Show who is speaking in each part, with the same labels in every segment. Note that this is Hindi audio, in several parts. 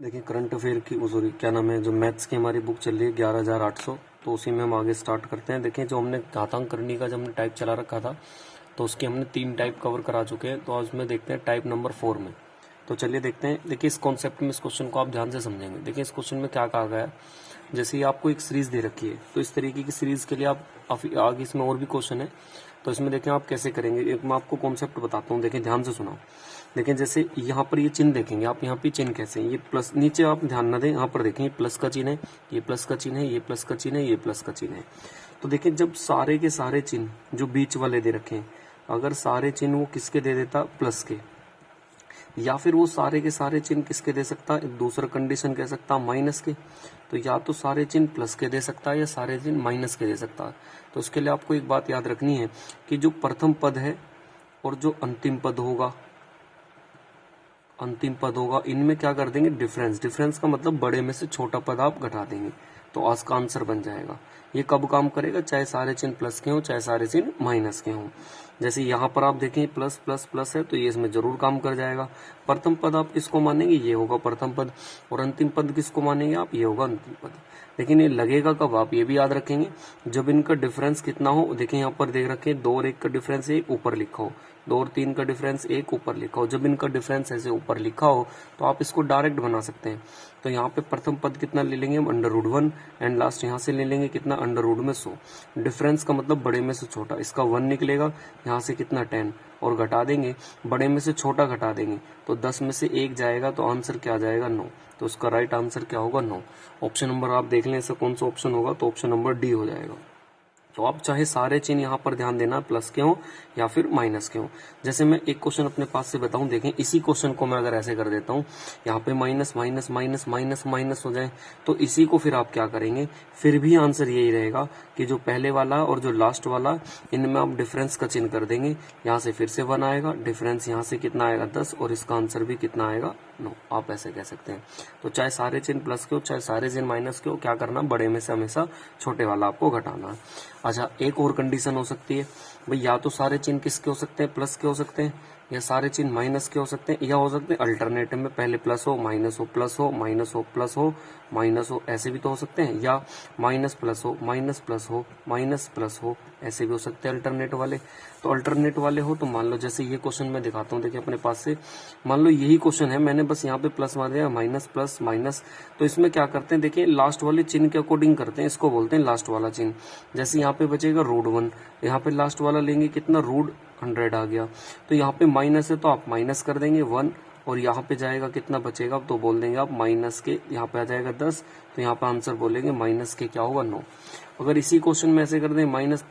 Speaker 1: देखिए करंट अफेयर की सॉरी क्या नाम है, जो मैथ्स की हमारी बुक चल रही है 11,800, तो उसी में हम आगे स्टार्ट करते हैं। देखिए जो हमने घातांकरणी का जब हमने टाइप चला रखा था तो उसके हमने 3 टाइप कवर करा चुके हैं। तो आज में देखते हैं टाइप नंबर 4 में। तो चलिए देखते हैं। देखिए इस कॉन्सेप्ट में इस क्वेश्चन को आप ध्यान से समझेंगे। देखिए इस क्वेश्चन में क्या कहा गया है, जैसे ही आपको एक सीरीज दे रखी है तो इस तरीके की सीरीज के लिए आप आगे इसमें और भी क्वेश्चन है, तो इसमें देखें आप कैसे करेंगे। एक मैं आपको कॉन्सेप्ट बताता हूँ, देखें ध्यान से सुनाओ। देखें जैसे यहाँ पर ये चिन्ह देखेंगे आप, यहाँ पे चिन्ह कैसे हैं, ये प्लस, नीचे आप ध्यान ना दें, यहाँ पर देखें ये प्लस का चिन्ह है, ये प्लस का चिन्ह है, ये प्लस का चिन्ह है, ये प्लस का चिन्ह है। तो देखें जब सारे के सारे चिन्ह जो बीच वाले दे रखे हैं, अगर सारे चिन्ह वो किसके दे देता, प्लस के, या फिर वो सारे के सारे चिन्ह किसके दे सकता, एक दूसरा कंडीशन कह सकता माइनस के। तो या तो सारे चिन्ह प्लस के दे सकता है या सारे चिन्ह माइनस के दे सकता है। तो उसके लिए आपको एक बात याद रखनी है कि जो प्रथम पद है और जो अंतिम पद होगा, इनमें क्या कर देंगे, डिफरेंस। डिफरेंस का मतलब बड़े में से छोटा पद आप घटा देंगे, तो आज का आंसर बन जाएगा। ये कब काम करेगा, चाहे सारे चिन्ह प्लस के हों चाहे सारे चिन्ह माइनस के हों। जैसे यहाँ पर आप देखें प्लस प्लस प्लस है तो ये इसमें जरूर काम कर जाएगा। प्रथम पद आप किसको मानेंगे, ये होगा प्रथम पद, और अंतिम पद किसको मानेंगे आप, ये होगा अंतिम पद। लेकिन ये लगेगा कब, आप ये भी याद रखेंगे, जब इनका डिफरेंस कितना हो। देखिए यहाँ पर देख रखे 2 और 1 का डिफरेंस 1 ऊपर लिखा हो, 2 और 3 का डिफरेंस 1 ऊपर लिखा हो। जब इनका डिफरेंस ऐसे ऊपर लिखा हो तो आप इसको डायरेक्ट बना सकते हैं। तो यहाँ पे प्रथम पद कितना ले लेंगे हम, √1, एंड लास्ट यहाँ से ले लेंगे कितना, √100। डिफरेंस का मतलब बड़े में से छोटा, इसका 1 निकलेगा, यहाँ से कितना 10, और घटा देंगे, बड़े में से छोटा घटा देंगे तो 10 में से 1 जाएगा, तो आंसर क्या आ जाएगा, 9। तो उसका राइट आंसर क्या होगा, 9। ऑप्शन नंबर आप देख लें ऐसा कौन सा ऑप्शन होगा, तो ऑप्शन नंबर डी हो जाएगा। तो आप चाहे सारे चिन्ह यहाँ पर ध्यान देना प्लस के हों या फिर माइनस के हों। जैसे मैं एक क्वेश्चन अपने पास से बताऊं, देखें इसी क्वेश्चन को मैं अगर ऐसे कर देता हूं, यहाँ पे minus minus minus minus minus हो जाए, तो इसी को फिर आप क्या करेंगे, फिर भी आंसर यही रहेगा कि जो पहले वाला और जो लास्ट वाला, इनमें आप डिफरेंस का चिन्ह कर देंगे। यहाँ से फिर से 1 आएगा, डिफरेंस यहाँ से कितना आएगा, 10, और इसका आंसर भी कितना आएगा, 9। आप ऐसे कह सकते हैं। तो चाहे सारे चिन्ह प्लस के हो चाहे सारे चिन्ह माइनस के हो, क्या करना, बड़े में से हमेशा छोटे वाला आपको घटाना है। अच्छा, एक और कंडीशन हो सकती है भाई, या तो सारे चिन्ह किसके हो सकते हैं, प्लस के हो सकते हैं, या सारे चिन्ह माइनस के हो सकते हैं, या हो सकते हैं अल्टरनेटिव में पहले प्लस हो माइनस हो, प्लस हो माइनस हो, प्लस हो माइनस हो, ऐसे भी तो हो सकते हैं, या माइनस प्लस हो माइनस प्लस हो माइनस प्लस हो, ऐसे भी हो सकते हैं अल्टरनेट वाले। तो अल्टरनेट वाले हो तो मान लो जैसे ये क्वेश्चन मैं दिखाता हूँ, देखिए अपने पास से, मान लो यही क्वेश्चन है, मैंने बस यहाँ पे प्लस मार दिया, माइनस प्लस माइनस। तो इसमें क्या करते हैं, देखिए लास्ट वाले चिन्ह के अकॉर्डिंग करते हैं, इसको बोलते हैं लास्ट वाला चिन्ह। जैसे यहाँ पे बचेगा √1, यहाँ पे लास्ट वाला लेंगे कितना, √100 आ गया। तो यहाँ पे माइनस है तो आप माइनस कर देंगे 1, और यहाँ पे जाएगा कितना बचेगा, तो बोल देंगे आप माइनस के, यहाँ पे आ जाएगा 10, तो यहाँ पे आंसर बोलेंगे माइनस के क्या होगा, 9। अगर इसी क्वेश्चन में ऐसे कर दें माइनस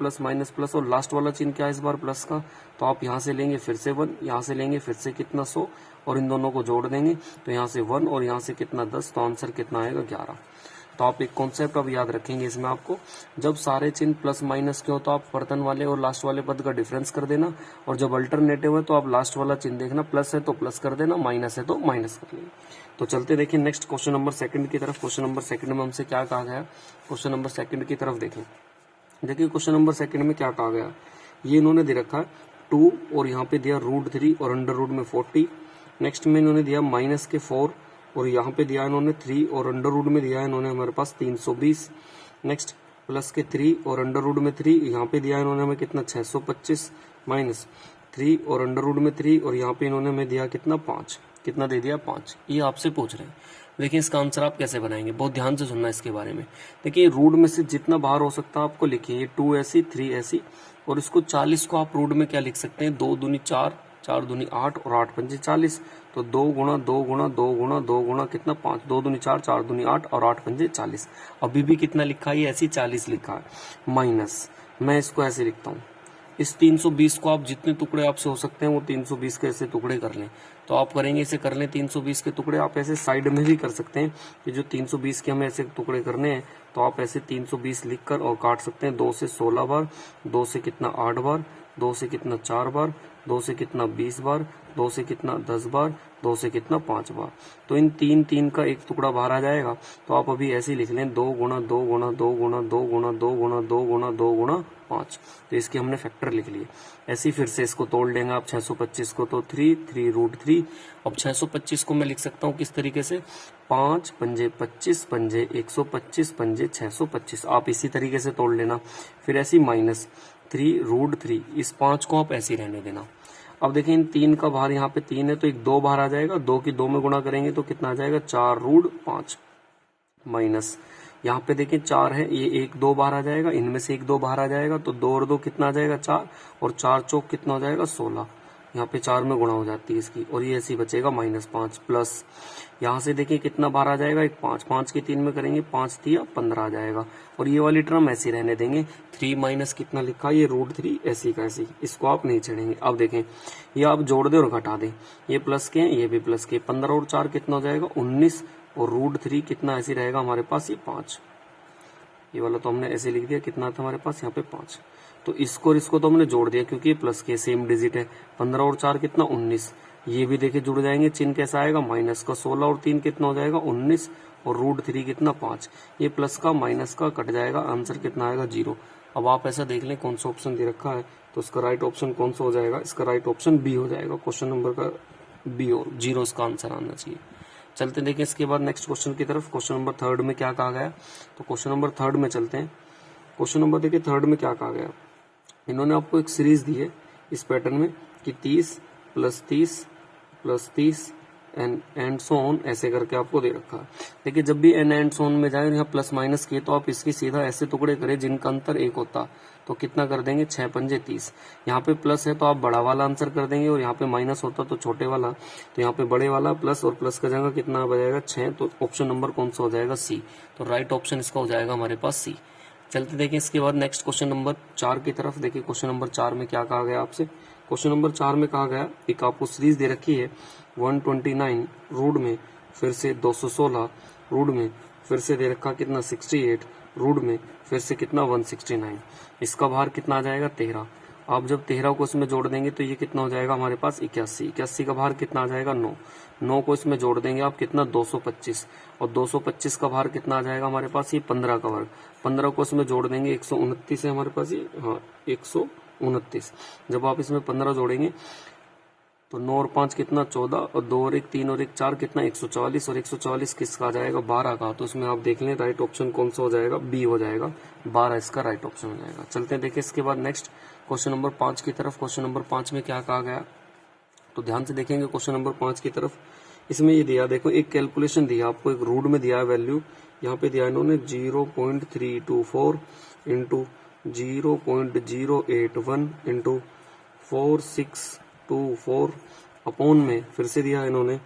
Speaker 1: प्लस और लास्ट वाला चिन्ह क्या है इस बार प्लस का, तो आप यहाँ से लेंगे फिर से 1, यहाँ से लेंगे फिर से कितना 100, और इन दोनों को जोड़ देंगे तो यहाँ से 1 और यहाँ से कितना 10, तो आंसर कितना आएगा, 11। तो आप एक कॉन्सेप्ट अब याद रखेंगे इसमें आपको, जब सारे चिन्ह प्लस माइनस के हो तो आप प्रथम वाले और लास्ट वाले पद का डिफरेंस कर देना, और जब अल्टरनेटिव है तो आप लास्ट वाला चिन्ह देखना, प्लस है तो प्लस कर देना, माइनस है तो माइनस कर लेना। तो चलते देखिए नेक्स्ट क्वेश्चन नंबर 2 की तरफ। क्वेश्चन नंबर 2 में हमसे क्या कहा गया, क्वेश्चन नंबर 2 की तरफ देखें। देखिए क्वेश्चन नंबर 2 में क्या कहा गया, ये इन्होंने दे रखा है 2, और यहाँ पे दिया √3 और अंडर रूट में 40। नेक्स्ट में इन्होंने दिया माइनस के 4, और यहाँ पे दिया इन्होंने 3, और अंडर रूट में दिया इन्होंने हमारे पास 320। नेक्स्ट प्लस के 3 और अंडर रूट में 3, यहाँ पे दिया इन्होंने हमें कितना 625, माइनस 3 और अंडर रूट में 3, और यहाँ पे इन्होंने हमें दिया कितना 5, कितना दे दिया 5। ये आपसे पूछ रहे हैं। देखिए इसका आंसर आप कैसे बनाएंगे, बहुत ध्यान से सुनना इसके बारे में। देखिए रूट में से जितना बाहर हो सकता है आपको लिखिए, ये 2 ऐसी 3 ऐसी, और इसको 40 को आप रूट में क्या लिख सकते हैं, 2 दूनी 4, 4 दूनी 8, और 8 पंजे 40। तो 2 गुणा 2 गुणा 2 गुणा 2 गुणा कितना 5, 2 दूनी 4, 4 दूनी 8, और 8 पंजे 40। अभी भी कितना लिखा है, ऐसी 40 लिखा है, माइनस, मैं इसको ऐसे लिखता हूँ, इस 320 को आप जितने टुकड़े आपसे हो सकते हैं वो 320 के ऐसे टुकड़े कर लें। तो आप करेंगे इसे कर लें 320 के टुकड़े, आप ऐसे साइड में भी कर सकते हैं कि जो 320 के हमें ऐसे टुकड़े करने हैं, तो आप ऐसे 320 लिखकर और काट सकते हैं, 2 से 16 बार, 2 से कितना 8 बार, 2 से कितना 4 बार, 2 से कितना 20 बार, 2 से कितना 10 बार, 2 से कितना 5 बार। तो इन 3 का एक टुकड़ा बाहर आ जाएगा। तो आप अभी ऐसे ही लिख लें 2 गुणा 2 गुणा 2 गुणा 2 गुणा 2 गुणा 2 गुणा 2 गुणा 5। तो इसके हमने फैक्टर लिख लिए। ऐसे ही फिर से इसको तोड़ लेंगे आप 625 को, तो 3√3। अब 625 को मैं लिख सकता हूँ किस तरीके से, 5 पंजे 25 पंजे 125 पंजे 625। आप इसी तरीके से तोड़ लेना। फिर ऐसे ही -3√3, इस 5 को आप ऐसे ही रहने देना। अब देखिए इन 3 का बाहर यहाँ पे 3 है तो एक 2 बाहर आ जाएगा, 2 की 2 में गुणा करेंगे तो कितना आ जाएगा 4√5 माइनस यहाँ पे देखिए 4 है, ये 1 2 बाहर आ जाएगा, इनमें से 1 2 बाहर आ जाएगा तो 2 और 2 कितना आ जाएगा 4, और 4 चौक कितना हो जाएगा 16। यहाँ पे 4 में गुणा हो जाती है इसकी, और ये ऐसे ही बचेगा -5 प्लस यहाँ से देखिए कितना बाहर आ जाएगा एक 5, 5 की 3 में करेंगे 5 3 15 आ जाएगा, और ये वाली टर्म ऐसी रहने देंगे। 3 माइनस कितना लिखा ये √3, ऐसी का ऐसी, इसको आप नहीं छेड़ेंगे। अब देखें ये आप जोड़ दे और घटा दें, ये प्लस के हैं ये भी प्लस के, 15 और 4 कितना हो जाएगा 19, और √3 कितना ऐसे रहेगा हमारे पास ये 5। ये वाला तो हमने ऐसे लिख दिया, कितना था हमारे पास यहाँ पे 5। तो इसको और इसको तो हमने जोड़ दिया क्योंकि ये प्लस के सेम डिजिट है। 15 और 4 कितना 19, ये भी देखिए जुड़ जाएंगे, चिन्ह कैसा आएगा माइनस का। 16 और 3 कितना हो जाएगा 19, और √3 कितना 5। ये प्लस का माइनस का कट जाएगा, आंसर कितना आएगा 0। अब आप ऐसा देख लें कौन सा ऑप्शन दे रखा है, तो इसका राइट ऑप्शन कौन सा हो जाएगा, इसका राइट ऑप्शन बी हो जाएगा। क्वेश्चन नंबर का बी और 0 इसका आंसर आना चाहिए। चलते देखिए इसके बाद नेक्स्ट क्वेश्चन की तरफ। क्वेश्चन नंबर 3 में क्या कहा गया, तो क्वेश्चन नंबर 3 में चलते हैं। क्वेश्चन नंबर देखिए 3 में क्या कहा गया, इन्होंने आपको एक सीरीज दी है इस पैटर्न में कि 30 + 30 + 30 एंड सो ऑन, ऐसे करके आपको दे रखा है। देखिए जब भी एंड सो ऑन में जाए यहाँ प्लस माइनस किए तो आप इसकी सीधा ऐसे टुकड़े करें जिनका अंतर 1 होता, तो कितना कर देंगे 6 पंजे 30। यहाँ पे प्लस है तो आप बड़ा वाला आंसर कर देंगे, और यहाँ पे माइनस होता तो छोटे वाला, तो यहाँ पे बड़े वाला प्लस, और प्लस का जगह कितना बजाएगा 6। तो ऑप्शन नंबर कौन सा हो जाएगा सी। तो राइट ऑप्शन इसका हो जाएगा हमारे पास सी। चलते देखें इसके बाद नेक्स्ट क्वेश्चन नंबर 4 की तरफ। देखिए क्वेश्चन नंबर 4 में क्या कहा गया आपसे, क्वेश्चन नंबर 4 में कहा गया एक आपको सीरीज दे रखी है 129 रूट में, फिर से 216 रूट में, फिर से दे रखा कितना 68 रूट में, फिर से कितना 169। इसका बाहर कितना आ जाएगा 13। आप जब 13 को इसमें जोड़ देंगे तो ये कितना हो जाएगा हमारे पास 81। 81 का बाहर कितना आ जाएगा 9। 9 को इसमें जोड़ देंगे आप कितना 225, और 225 का बाहर कितना आ जाएगा हमारे पास ये 15 का वर्ग। 15 को इसमें जोड़ देंगे 129 है हमारे पास ये, हाँ 129। जब आप इसमें 15 जोड़ेंगे तो 9 और 5 कितना 14, और 2 और 1 3 और 1 4 कितना 144, और 144 किसका आ जाएगा 12 का। तो इसमें आप देख लें राइट ऑप्शन कौन सा हो जाएगा, बी हो जाएगा, 12 इसका राइट ऑप्शन हो जाएगा। चलते हैं देखिए इसके बाद नेक्स्ट क्वेश्चन नंबर 5 की तरफ। क्वेश्चन नंबर 5 में क्या कहा गया, तो ध्यान से देखेंगे क्वेश्चन नंबर 5 की तरफ। इसमें ये दिया, देखो एक कैलकुलेशन दिया आपको, एक रूट में दिया है वैल्यू, यहाँ पे दिया इन्होंने 0.324 इंटू 0.081 इंटू 4624 अपॉन में फिर से दिया इन्होंने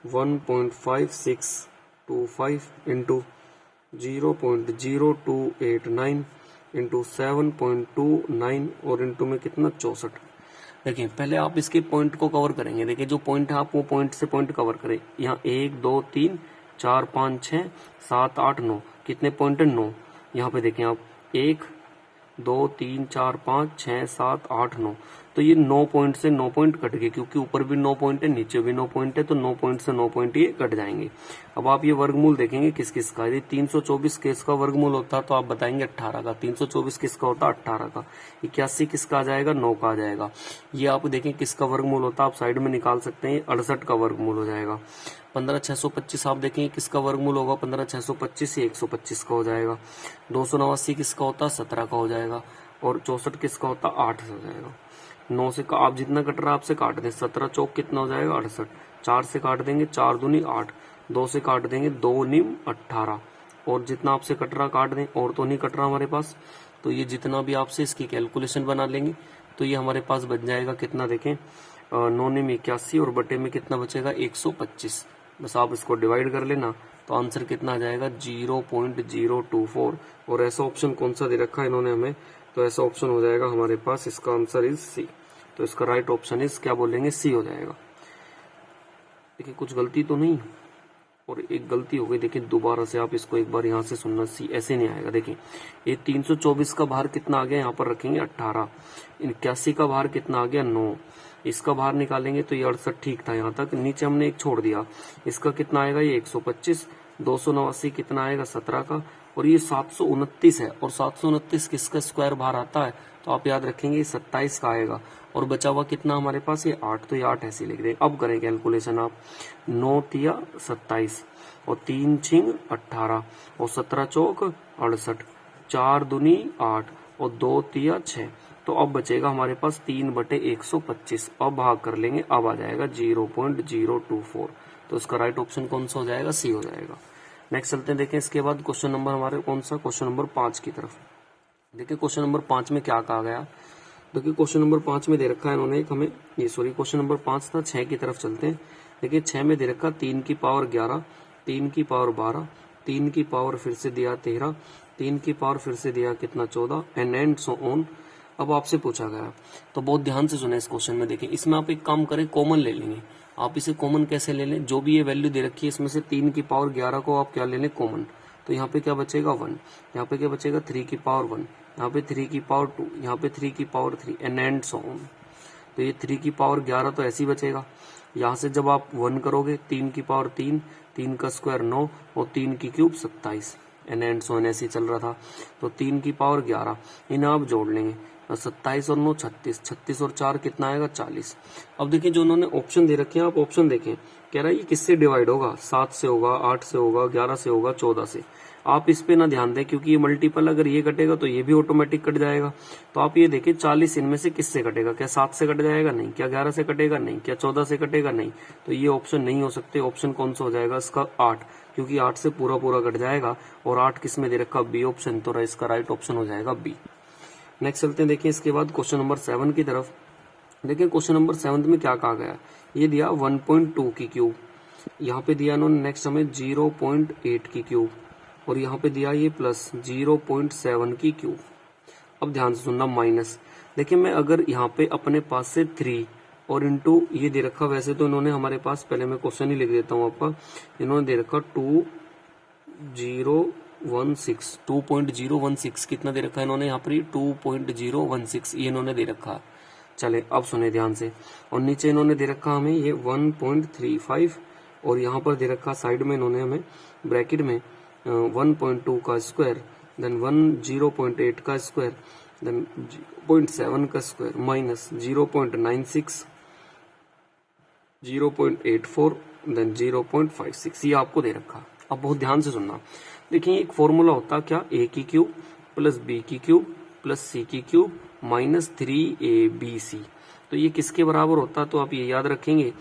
Speaker 1: 1.5625 इंटू 0.0289 इंटू 7.29 और इंटू में कितना 64। देखिए पहले आप इसके पॉइंट को कवर करेंगे। देखिए जो पॉइंट है आप वो पॉइंट से पॉइंट कवर करें। यहाँ 1 2 3 4 5 6 7 8 9 कितने पॉइंट है 9। यहाँ पे देखें आप 1 2 3 4 5 6 7 8 9, तो ये 9 पॉइंट से 9 पॉइंट कट गए, क्योंकि ऊपर भी 9 पॉइंट है नीचे भी 9 पॉइंट है, तो 9 पॉइंट से 9 पॉइंट ये कट जाएंगे। अब आप ये वर्गमूल देखेंगे किस किस का, यदि 324 किसका वर्गमूल होता तो आप बताएंगे 18 का। 324 किसका होता 18 का। 81 किसका आ जाएगा 9 का आ जाएगा। ये आप देखें किसका वर्गमूल होता, आप साइड में निकाल सकते हैं, 68 का वर्गमूल हो जाएगा। 15625 आप देखेंगे किसका वर्गमूल होगा, 15625 ये 125 का हो जाएगा। 289 किसका होता 17 का हो जाएगा, और 64 किसका होता 8 हो जाएगा। 9 से आप जितना कट रहा है आपसे काट दें, 17 चौक कितना हो जाएगा 68। 4 से काट देंगे 4 दूनी 8, 2 से काट देंगे 2 निम 18, और जितना आपसे कट रहा काट दें, और तो नहीं कट रहा हमारे पास, तो ये जितना भी आपसे इसकी कैलकुलेशन बना लेंगे तो ये हमारे पास बन जाएगा कितना, देखें 9 निम 81 और बटे में कितना बचेगा 125। बस आप इसको डिवाइड कर लेना तो आंसर कितना आ जाएगा 0.024। और ऐसा ऑप्शन कौन सा दे रखा है इन्होंने हमें, तो ऐसा ऑप्शन हो जाएगा हमारे पास, इसका आंसर इज सी। तो इसका राइट ऑप्शन इज क्या बोलेंगे सी हो जाएगा। देखिए कुछ गलती तो नहीं, और एक गलती हो गई, देखिए दोबारा से आप इसको एक बार यहाँ से सुनना, सी ऐसे नहीं आएगा। देखिए ये 324 का भार कितना आ गया, यहाँ पर रखेंगे 18, 81 का भार कितना आ गया 9, इसका भार निकालेंगे तो ये 68 ठीक था यहाँ तक, नीचे हमने एक छोड़ दिया, इसका कितना आएगा ये 125, 289 कितना आएगा 17 का, और ये 729 है, और 729 किसका स्क्वायर भार आता है, तो आप याद रखेंगे 27 का आएगा, और बचा हुआ कितना हमारे पास ये 8, तो ये 8 ऐसे लिख दें। अब करें कैलकुलेशन आप, 9 तिया 27 और 3 छिंग 18 और 17 चौक 68, 4 दूनी 8 और 2 तिया 6, तो अब बचेगा हमारे पास 3/125। अब भाग कर लेंगे, अब आ जाएगा 0.024, तो इसका राइट ऑप्शन कौन सा हो जाएगा, सी हो जाएगा। नेक्स्ट चलते हैं, देखें इसके बाद क्वेश्चन नंबर हमारे कौन सा, क्वेश्चन नंबर 5 की तरफ। देखिए क्वेश्चन नंबर 5 में क्या कहा गया, देखिए क्वेश्चन नंबर 5 में दे रखा है इन्होंने एक हमें, ये सॉरी क्वेश्चन नंबर 5 था, 6 की तरफ चलते हैं। देखिए 6 में दे रखा 3 की पावर 11, 3 की पावर 12, 3 की पावर फिर से दिया 13, 3 की पावर फिर से दिया कितना 14 एंड सो ऑन। अब आपसे पूछा गया, तो बहुत ध्यान से सुने इस क्वेश्चन में। देखिए इसमें आप एक काम करें, कॉमन ले लेंगे। आप इसे कॉमन कैसे ले लें, जो भी ये वैल्यू दे रखी है इसमें से 3 की पावर 11 को आप क्या ले लें कॉमन, तो यहाँ पे क्या बचेगा 1, यहाँ पे क्या बचेगा 3 की पावर 1, यहाँ पे 3 की पावर 2, यहाँ पे 3 की पावर 3 एंड सो ऑन। तो ये 3 की पावर 11 तो ऐसे ही बचेगा, यहाँ से जब आप 1 करोगे 3 की पावर 3, 3 का स्क्वायर 9 और 3 की क्यूब 27 एंड सो ऑन, ऐसे ही चल रहा था। तो 3 की पावर 11 इन्हें आप जोड़ लेंगे, 27 और 9 36, 36 और 4 कितना आएगा 40। अब देखिए जो उन्होंने ऑप्शन दे रखे हैं, आप ऑप्शन देखें, कह रहा है ये किससे डिवाइड होगा, 7 से होगा, 8 से होगा, 11 से होगा, 14 से। आप इस पे ना ध्यान दें, क्योंकि ये मल्टीपल अगर ये कटेगा तो ये भी ऑटोमेटिक कट जाएगा। तो आप ये देखिए 40 इनमें से किससे कटेगा, क्या 7 से कट जाएगा, नहीं, क्या 11 से कटेगा, नहीं, क्या 14 से कटेगा, नहीं, तो ये ऑप्शन नहीं हो सकते। ऑप्शन कौन सा हो जाएगा इसका 8, क्योंकि 8 से पूरा पूरा कट जाएगा, और 8 किस में दे रखा बी ऑप्शन, तो इसका राइट ऑप्शन हो जाएगा बी। नेक्स्ट चलते हैं, देखिए इसके बाद क्वेश्चन नंबर 7 की तरफ। देखिए क्वेश्चन नंबर 7 में क्या कहा गया, ये दिया 1.2 की क्यूब, यहाँ पे दिया इन्होंने नेक्स्ट हमें 0.8 की क्यूब, और यहाँ पे दिया ये प्लस 0.7 की क्यूब। अब ध्यान से सुनना माइनस, देखिए मैं अगर यहाँ पे अपने पास से 3 और इंटू ये दे रखा, वैसे तो इन्होंने हमारे पास, पहले मैं क्वेश्चन ही लिख देता हूँ आपका, इन्होंने दे रखा 2.016 कितना दे रखा है इन्होंने यहाँ पर, 2.016 ये इन्होंने दे रखा। चले अब सुने ध्यान से, और नीचे इन्होंने दे रखा हमें ये 1.35, और यहाँ पर दे रखा साइड में इन्होंने हमें ब्रैकेट में 1.2 का स्क्वायर, देन 0.8 का स्क्वायर, देन 0.7 का स्क्वायर माइनस 0.96, 0.84, देन 0.56, ये आपको दे रखा। अब बहुत ध्यान से सुनना, देखिए एक फॉर्मूला होता क्या, a की क्यूब प्लस b की क्यूब प्लस c की क्यूब माइनस 3abc, तो ये किसके बराबर होता, तो आप ये याद रखेंगे,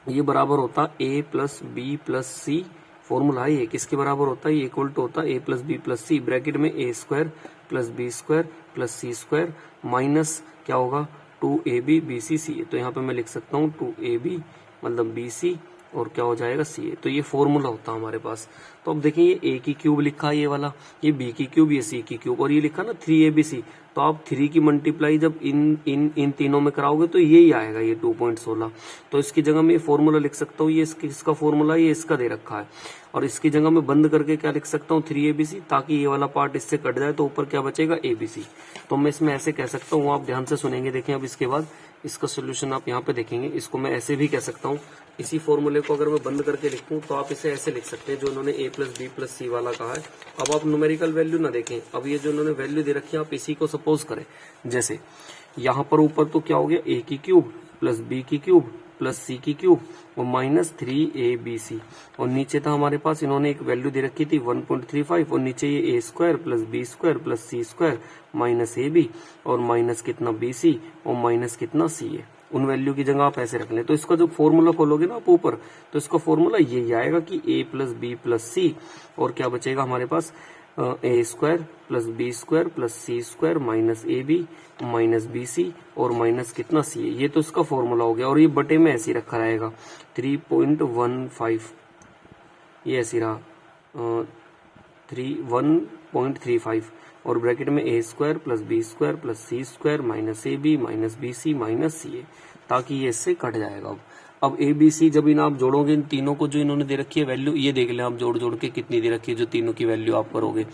Speaker 1: ये बराबर होता a plus B plus C, formula है ये, किसके बराबर होता है, ये इक्वल टू होता है a plus B plus C, bracket में a square plus B square plus C square minus क्या होगा 2ab bc ca, तो यहाँ पे मैं लिख सकता हूँ 2ab मतलब bc और क्या हो जाएगा सी ए, तो ये फॉर्मूला होता है हमारे पास। तो अब देखिए ये ए की क्यूब लिखा है ये वाला, ये बी की क्यूब, ये सी की क्यूब, और ये लिखा ना 3abc, तो आप 3 की मल्टीप्लाई जब इन तीनों में कराओगे तो यही आएगा, ये 2.16, तो इसकी जगह मैं ये फॉर्मूला लिख सकता हूँ, ये इसका फॉर्मूला ये इसका दे रखा है, और इसकी जगह मैं बंद करके क्या लिख सकता हूँ 3abc, ताकि ये वाला पार्ट इससे कट जाए, तो ऊपर क्या बचेगा abc, तो मैं इसमें ऐसे कह सकता हूँ, आप ध्यान से सुनेंगे। देखें अब इसके बाद इसका सोल्यूशन आप यहाँ पे देखेंगे, इसको मैं ऐसे भी कह सकता हूँ, इसी फॉर्मूले को अगर मैं बंद करके लिखूं तो आप इसे ऐसे लिख सकते हैं, जो उन्होंने a प्लस बी प्लस सी वाला कहा है। अब आप न्यूमेरिकल वैल्यू ना देखें, अब ये जो उन्होंने वैल्यू दे रखी है आप इसी को सपोज करें, जैसे यहाँ पर ऊपर तो क्या हो गया a की क्यूब प्लस बी की क्यूब प्लस सी की क्यूब और माइनस 3abc, और नीचे था हमारे पास इन्होंने एक वैल्यू दे रखी थी 1.35, और नीचे ये a square plus B square plus C square minus ab और माइनस कितना bc और माइनस कितना ca, उन वैल्यू की जगह आप ऐसे रख लें। तो इसका जो फॉर्मूला खोलोगे ना आप ऊपर, तो इसका फॉर्मूला यही आएगा कि a plus B plus C, और क्या बचेगा हमारे पास A square plus B square plus C square minus A B minus B C और माइनस कितना सी है, ये तो इसका फॉर्मूला हो गया। और ये बटे में ऐसे ही रखा रहेगा 3.15, ये ऐसे रहा 1.35, और ब्रैकेट में A square plus B square plus C square minus A B minus B C minus C A, ताकि ये इससे कट जाएगा। अब ए बी सी जब इन आप जोड़ोगे इन तीनों को, जो इन्होंने दे रखी है वैल्यू, ये देख लें आप जोड़ जोड़ के कितनी दे रखी है, जो तीनों की वैल्यू आप करोगे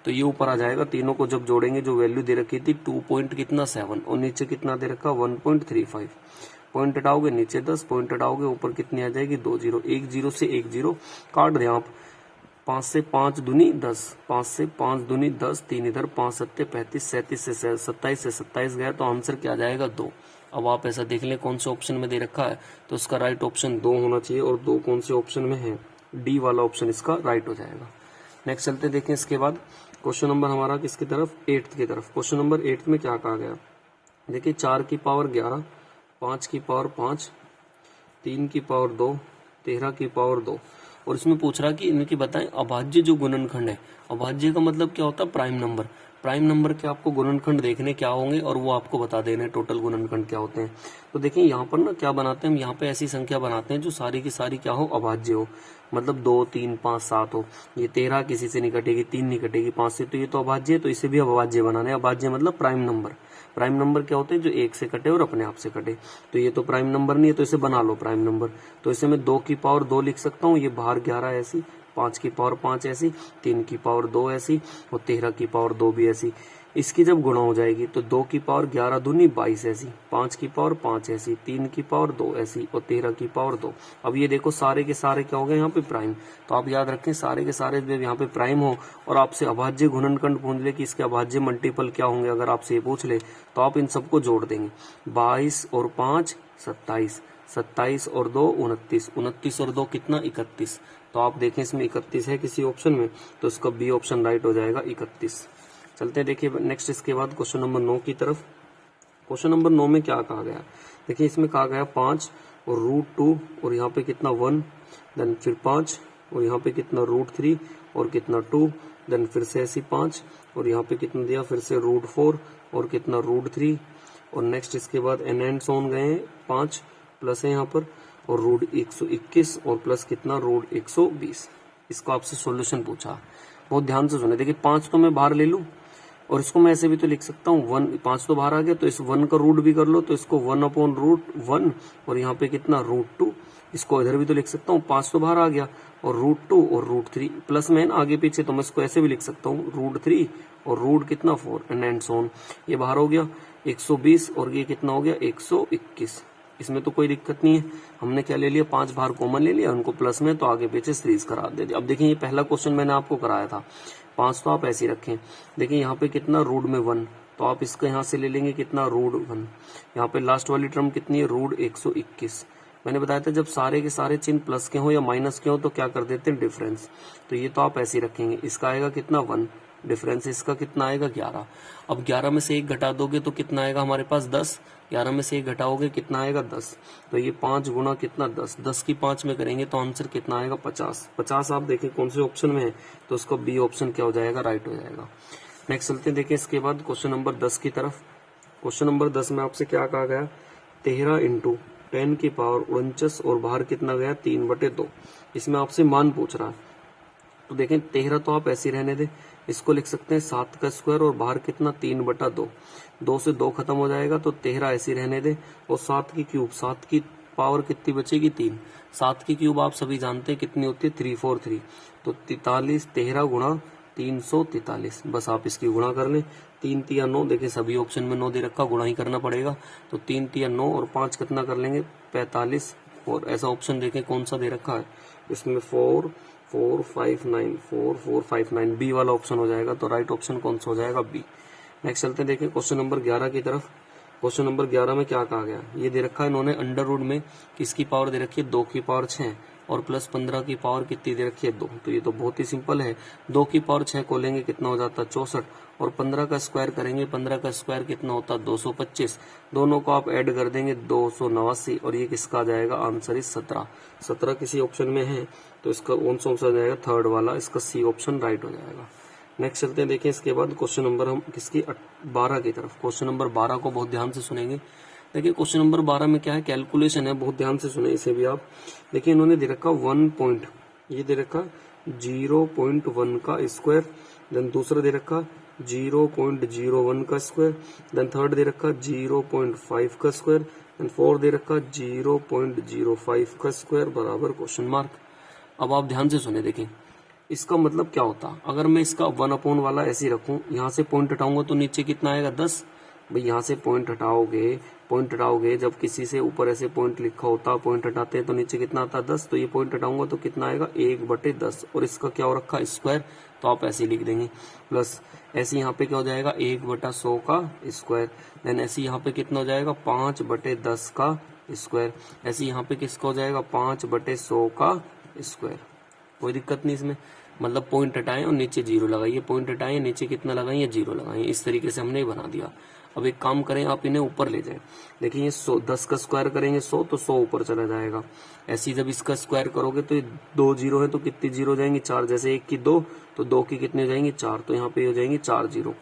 Speaker 1: तो ये ऊपर आ जाएगा। तीनों को जब जोड़ेंगे जो वैल्यू दे रखी थी 2 पॉइंट कितना 7 और नीचे कितना दे रखा 1.35। पॉइंट हटाओगे नीचे 10, पॉइंट हटाओगे ऊपर कितनी आ जाएगी 2 जीरो, 1 जीरो से 1 जीरो काट दें आप। 5 से 5 दूनी 10, 5 से 5 दूनी 10, 3 इधर, 5 सत्ते 35, 37 से 27 से 27 गया तो आंसर क्या आ जाएगा 2। अब आप ऐसा देख लें कौन से ऑप्शन में दे रखा है, तो इसका राइट ऑप्शन 2 होना चाहिए और 2 कौन से ऑप्शन में है, डी वाला ऑप्शन इसका राइट हो जाएगा। नेक्स्ट चलते देखें इसके बाद क्वेश्चन नंबर हमारा किसकी तरफ, 8th की तरफ। क्वेश्चन नंबर 8 में क्या कहा गया, देखिए 4 की पावर 11, 5 की पावर 5, 3 की पावर 2, 13 की पावर 2 और इसमें पूछ रहा कि इनकी बताएं अभाज्य जो गुणनखंड है। अभाज्य का मतलब क्या होता है, प्राइम नंबर। प्राइम नंबर के आपको गुणनखंड देखने क्या होंगे और वो आपको बता देने टोटल गुणनखंड क्या होते हैं। तो देखिए यहाँ पर ना क्या बनाते हैं हम, यहाँ पे ऐसी संख्या बनाते हैं जो सारी की सारी क्या हो, अभाज्य हो, मतलब 2, 3, 5, 7 हो। ये 13 किसी से नहीं कटेगी, 3 नहीं कटेगी, 5 से, तो ये तो अभाज्य है, तो इसे भी अभाज्य बनाना है। अभाज्य मतलब प्राइम नंबर। प्राइम नंबर क्या होते हैं, जो 1 से कटे और अपने आप से कटे। तो ये तो प्राइम नंबर नहीं है, तो इसे बना लो प्राइम नंबर। तो इसे मैं 2 की पावर 2 लिख सकता हूँ, ये बाहर 11 ऐसी, 5 की पावर 5 ऐसी, 3 की पावर 2 ऐसी और 13 की पावर 2 भी ऐसी। इसकी जब गुणा हो जाएगी तो 2 की पावर 11 दूनी 22 ऐसी, 5 की पावर 5 ऐसी, 3 की पावर 2 ऐसी और 13 की पावर 2। अब ये देखो सारे के सारे क्या हो गए यहाँ पे प्राइम। तो आप याद रखें सारे के सारे जब यहाँ पे प्राइम हो और आपसे अभाज्य गुणनखंड पूछ ले कि इसके अभाज्य मल्टीपल क्या होंगे, अगर आपसे ये पूछ ले तो आप इन सबको जोड़ देंगे। 22 और 5 27, 27 और 2 29, 29 और 2 कितना 31। तो आप देखें इसमें 31 है किसी ऑप्शन में, तो इसका बी ऑप्शन राइट हो जाएगा 31। चलते हैं देखिए नेक्स्ट इसके बाद क्वेश्चन नंबर 9 की तरफ। क्वेश्चन नंबर 9 में क्या कहा गया, देखिए इसमें कहा गया 5 और √2 और यहाँ पे कितना 1, देन फिर 5 और यहाँ पे कितना √3 और कितना 2, देन फिर से ऐसी 5 और यहाँ पे कितना दिया फिर से √4 और कितना √3 और नेक्स्ट इसके बाद एन एंड सोन गए 5 प्लस है यहाँ पर और √121 और प्लस कितना √120। इसको आपसे सॉल्यूशन पूछा, बहुत ध्यान से सुने। देखिए 5 तो मैं बाहर ले लूं और इसको मैं ऐसे भी तो लिख सकता हूँ 1, 5 तो बाहर आ गया तो इस 1 का रूट भी कर लो, तो इसको 1/√1 और यहाँ पे कितना √2, इसको इधर भी तो लिख सकता हूँ, 5 तो बाहर आ गया और √2 और √3 प्लस में ना आगे पीछे, तो मैं इसको ऐसे भी लिख सकता हूँ √3 और रूट कितना 4 एंड सोन। ये बाहर हो गया 120 और ये कितना हो गया 121। इसमें तो कोई दिक्कत नहीं है, हमने क्या ले लिया 5 बाहर कॉमन ले लिया, उनको प्लस में तो आगे पीछे सीरीज करा दे दिया। अब देखिए ये पहला क्वेश्चन मैंने आपको कराया था, 5 तो आप ऐसे ही रखें। देखिए यहाँ पे कितना रूट में 1, तो आप इसका यहाँ से ले लेंगे कितना √1। यहाँ पे लास्ट वाली टर्म कितनी है √121। मैंने बताया था जब सारे के सारे चिन्ह प्लस के हो या माइनस के हो तो क्या कर देते हैं डिफरेंस, तो ये तो आप ऐसे ही रखेंगे। इसका आएगा कितना 1, डिफरेंस इसका कितना आएगा 11। अब 11 में से 1 घटा दोगे तो कितना आएगा हमारे पास 10, 11 में से 1 घटाओगे कितना आएगा 10, तो ये 5 गुना कितना 10, 10 की 5 में करेंगे तो आंसर कितना आएगा 50। 50 आप देखें कौन से ऑप्शन में है, तो उसका बी ऑप्शन क्या हो जाएगा राइट हो जाएगा। नेक्स्ट चलते हैं देखिए इसके बाद क्वेश्चन नंबर 10 की तरफ। क्वेश्चन नंबर 10 में आपसे क्या कहा गया, 13 × 10 की पावर 49 और बाहर कितना गया 3/2। इसमें आपसे मान पूछ रहा है, तो देखें 13 तो आप ऐसे रहने दें, इसको लिख सकते हैं 7 का स्क्वायर और बाहर कितना 3/2, 2 से 2 खत्म हो जाएगा तो 13 ऐसे रहने दें और 7 की क्यूब, 7 की पावर कितनी बचेगी 3, 7 की क्यूब आप सभी जानते हैं कितनी होती है 343, तो 43, 13 गुणा 343, बस आप इसकी गुणा कर लें। 3 3 9, देखिए सभी ऑप्शन में 9 दे रखा, गुणा ही करना पड़ेगा, तो 3 3 9 और 5 कितना कर लेंगे 45 और ऐसा ऑप्शन देखें कौन सा दे रखा है, इसमें 4 4 5 9, 4 4 5 9, बी वाला ऑप्शन हो जाएगा, तो राइट ऑप्शन कौन सा हो जाएगा बी। नेक्स्ट चलते हैं देखिए क्वेश्चन नंबर 11 की तरफ। क्वेश्चन नंबर 11 में क्या कहा गया, ये दे रखा है इन्होंने अंडर रूट में किसकी पावर दे रखी है 2 की पावर 6 और प्लस 15 की पावर कितनी दे रखी है 2, तो ये तो बहुत ही सिंपल है। 2 की पावर 6 को लेंगे कितना हो जाता है 64 और 15 का स्क्वायर करेंगे, 15 का स्क्वायर कितना होता है 225, दोनों को आप ऐड कर देंगे 289 और ये किसका आ जाएगा आंसर इज 17। 17 किसी ऑप्शन में है तो इसका कौन सा ऑप्शन आ जाएगा थर्ड वाला, इसका सी ऑप्शन राइट हो जाएगा। नेक्स्ट चलते हैं देखिए इसके बाद क्वेश्चन नंबर हम किसकी 12 की तरफ। क्वेश्चन नंबर 12 को बहुत ध्यान से सुनेंगे। देखिए क्वेश्चन नंबर 12 में क्या है कैलकुलेशन है, बहुत ध्यान से सुने इसे भी आप। देखिए इन्होंने दे रखा 1 पॉइंट, ये दे रखा 0.1 का स्क्वायर, देन दूसरा दे रखा 0.01 का स्क्वायर, देन थर्ड दे रखा 0.5 का स्क्वायर, एंड 4 दे रखा 0.05 का स्क्वायर बराबर क्वेश्चन मार्क। अब आप ध्यान से सुने, देखें इसका मतलब क्या होता, अगर मैं इसका 1 वाला ऐसे रखूं, यहाँ से पॉइंट हटाऊंगा तो नीचे कितना आएगा 10। भाई यहाँ से पॉइंट हटाओगे जब किसी से ऊपर ऐसे पॉइंट लिखा होता, पॉइंट हटाते हैं तो नीचे कितना आता है 10, तो ये पॉइंट हटाऊंगा तो कितना आएगा 1/10, और इसका क्या हो रखा स्क्वायर, तो आप ऐसे लिख देंगे प्लस ऐसे यहाँ पे क्या हो जाएगा 1/100 का स्क्वायर, देन ऐसे यहाँ पे कितना हो जाएगा 5/10 का स्क्वायर, ऐसे यहाँ पे किसका हो जाएगा 5/100 का स्क्वायर। कोई दिक्कत नहीं इसमें, मतलब पॉइंट हटाएं और नीचे जीरो लगाइए, पॉइंट हटाएं नीचे कितना लगाइए 0 लगाइए, इस तरीके से हमने बना दिया। अब एक काम करें, आप इन्हें ऊपर ले जाएं, देखिए ये 10 का स्क्वायर करेंगे 100 तो 100 ऊपर चला जाएगा। ऐसे ही जब इसका स्क्वायर करोगे तो 2 जीरो है तो कितनी जीरो हो जाएंगी 4, जैसे 1 की 2 तो 2 की कितनी हो जाएंगी 4, तो यहाँ पे हो जाएंगी 4 जीरो।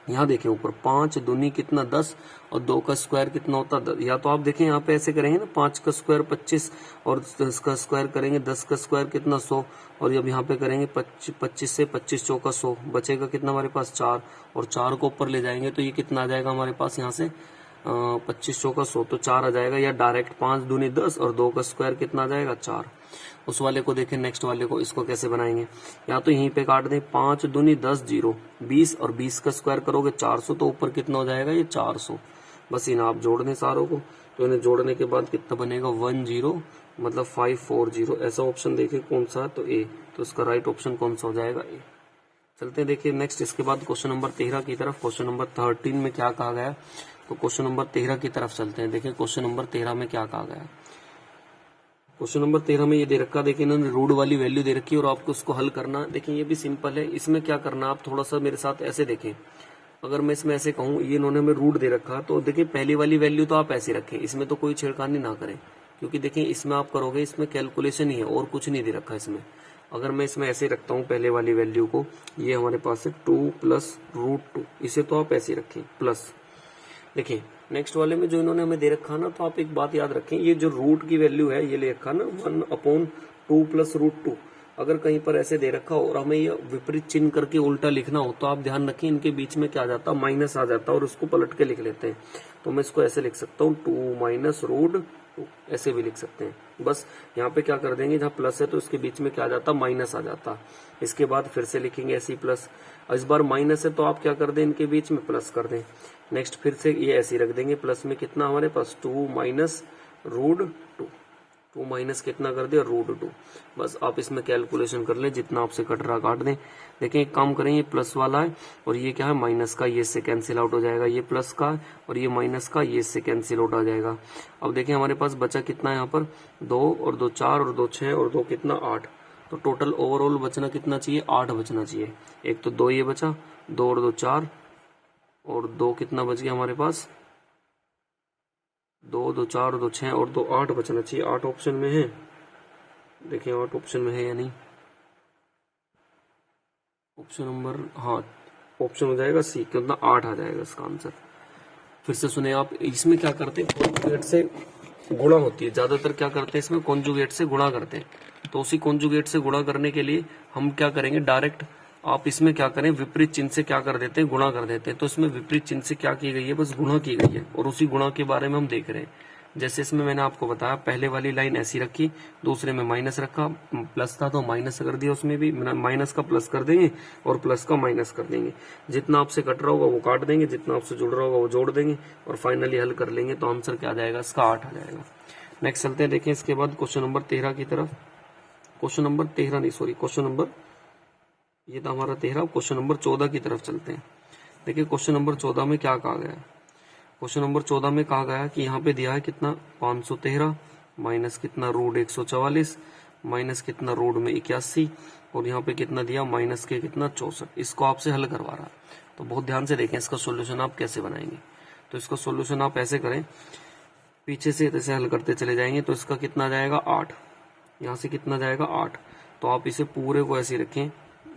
Speaker 1: यहाँ देखें ऊपर 5 दूनी कितना 10 और 2 का स्क्वायर कितना होता है 10, या तो आप देखें यहाँ पे ऐसे करेंगे ना 5 का स्क्वायर 25 और 10 का स्क्वायर करेंगे 10 का स्क्वायर कितना 100, और जब यहाँ पे करेंगे 25 से 25 चौका 100, बचेगा कितना हमारे पास 4, और 4 को ऊपर ले जाएंगे तो ये कितना आ जाएगा हमारे पास यहाँ से 25 चौका 100 तो 4 आ जाएगा, या डायरेक्ट 5 दूनी 10 और 2 का स्क्वायर कितना आ जाएगा 4। उस वाले को देखें, नेक्स्ट वाले को, इसको कैसे बनाएंगे, या तो यहीं पे काट दें 5 दूनी 10 जीरो 20 और 20 का स्क्वायर करोगे 400 तो ऊपर कितना हो जाएगा ये 400। बस इन्हें आप जोड़ दें सारों को, तो इन्हें जोड़ने के बाद कितना बनेगा 10 मतलब 540। ऐसा ऑप्शन देखें कौन सा है, तो ए, तो इसका राइट ऑप्शन कौन सा हो जाएगा ए। चलते हैं देखिए नेक्स्ट, इसके बाद क्वेश्चन नंबर 13 की तरफ। क्वेश्चन नंबर 13 में क्या कहा गया, तो क्वेश्चन नंबर 13 की तरफ चलते हैं। देखिए क्वेश्चन नंबर 13 में क्या कहा गया। क्वेश्चन नंबर 13 में ये दे रखा, देखिए इन्होंने रूट वाली वैल्यू दे रखी है और आपको उसको हल करना। देखिए ये भी सिंपल है, इसमें क्या करना आप थोड़ा सा मेरे साथ ऐसे देखें। अगर मैं इसमें ऐसे कहूँ, ये इन्होंने हमें रूट दे रखा, तो देखिए पहली वाली वैल्यू तो आप ऐसे रखें, इसमें तो कोई छेड़खानी ना करें, क्योंकि देखिए इसमें आप करोगे इसमें कैलकुलेशन ही है और कुछ नहीं दे रखा इसमें। अगर मैं इसमें ऐसे रखता हूँ पहले वाली वैल्यू को, ये हमारे पास है 2 + √2, इसे तो आप ऐसे रखें प्लस। देखिए नेक्स्ट वाले में जो इन्होंने हमें दे रखा ना, तो आप एक बात याद रखें, ये जो रूट की वैल्यू है ये ले रखा ना 1/2 + √2। अगर कहीं पर ऐसे दे रखा हो और हमें ये विपरीत चिन्ह करके उल्टा लिखना हो, तो आप ध्यान रखें इनके बीच में क्या आ जाता, माइनस आ जाता, और उसको पलट के लिख लेते हैं। तो मैं इसको ऐसे लिख सकता हूँ 2 - √2, ऐसे भी लिख सकते हैं। बस यहाँ पे क्या कर देंगे, जहाँ प्लस है तो इसके बीच में क्या आ जाता, माइनस आ जाता। इसके बाद फिर से लिखेंगे ऐसे प्लस, इस बार माइनस है तो आप क्या कर दें, इनके बीच में प्लस कर दें। नेक्स्ट फिर से ये ऐसे रख देंगे, प्लस में कितना हमारे पास 2 - √2, 2 माइनस कितना कर दिया √2। बस आप इसमें कैलकुलेशन कर लें, जितना आपसे कट रहा काट दें। देखें एक काम करें, ये प्लस वाला है और ये क्या है माइनस का, ये इससे कैंसिल आउट हो जाएगा, ये प्लस का और ये माइनस का, ये इससे कैंसिल आउट आ जाएगा। अब देखें हमारे पास बचा कितना है यहाँ पर 2 और 2 4 और 2 6 और 2 कितना 8, तो टोटल ओवरऑल बचना कितना चाहिए 8 बचना चाहिए। एक तो 2 ये बचा, 2 और 2 4 और 2 कितना बच गया हमारे पास 2 2 4 2 6 और 2 8 बचना चाहिए। 8 ऑप्शन में है, देखिए 8 ऑप्शन में है या नहीं, ऑप्शन नंबर, हाँ ऑप्शन हो जाएगा सी, कितना 8 आ जाएगा इसका आंसर। फिर से सुने आप, इसमें क्या करते हैं कॉन्जुगेट से गुणा होती है, ज्यादातर क्या करते हैं इसमें कॉन्जुगेट से गुणा करते हैं। तो उसी कॉन्जुगेट से गुणा करने के लिए हम क्या करेंगे, डायरेक्ट आप इसमें क्या करें विपरीत चिन्ह से क्या कर देते हैं, गुणा कर देते हैं। तो इसमें विपरीत चिन्ह से क्या की गई है, बस गुणा की गई है, और उसी गुणा के बारे में हम देख रहे हैं। जैसे इसमें मैंने आपको बताया, पहले वाली लाइन ऐसी रखी, दूसरे में माइनस रखा, प्लस था तो माइनस कर दिया, उसमें भी माइनस का प्लस कर देंगे और प्लस का माइनस कर देंगे। जितना आपसे कट रहा होगा वो काट देंगे, जितना आपसे जुड़ रहा होगा वो जोड़ देंगे, और फाइनली हल कर लेंगे तो आंसर क्या आ जाएगा, इसका 8 आ जाएगा। नेक्स्ट चलते हैं, देखें इसके बाद क्वेश्चन नंबर 13 की तरफ। क्वेश्चन नंबर 13 नहीं, सॉरी, क्वेश्चन नंबर, ये था हमारा 13, क्वेश्चन नंबर 14 की तरफ चलते हैं। देखिए क्वेश्चन नंबर 14 में क्या कहा गया है। क्वेश्चन नंबर 14 में कहा गया है कि यहाँ पे दिया है कितना 513 माइनस कितना √144 माइनस कितना रूट में 81 और यहाँ पे कितना दिया माइनस के कितना 64। इसको आपसे हल करवा रहा है, तो बहुत ध्यान से देखें इसका सोल्यूशन आप कैसे बनाएंगे। तो इसका सोल्यूशन आप ऐसे करें, पीछे से ऐसे हल करते चले जाएंगे, तो इसका कितना जाएगा 8, यहाँ से कितना जाएगा 8। तो आप इसे पूरे को ऐसे रखें,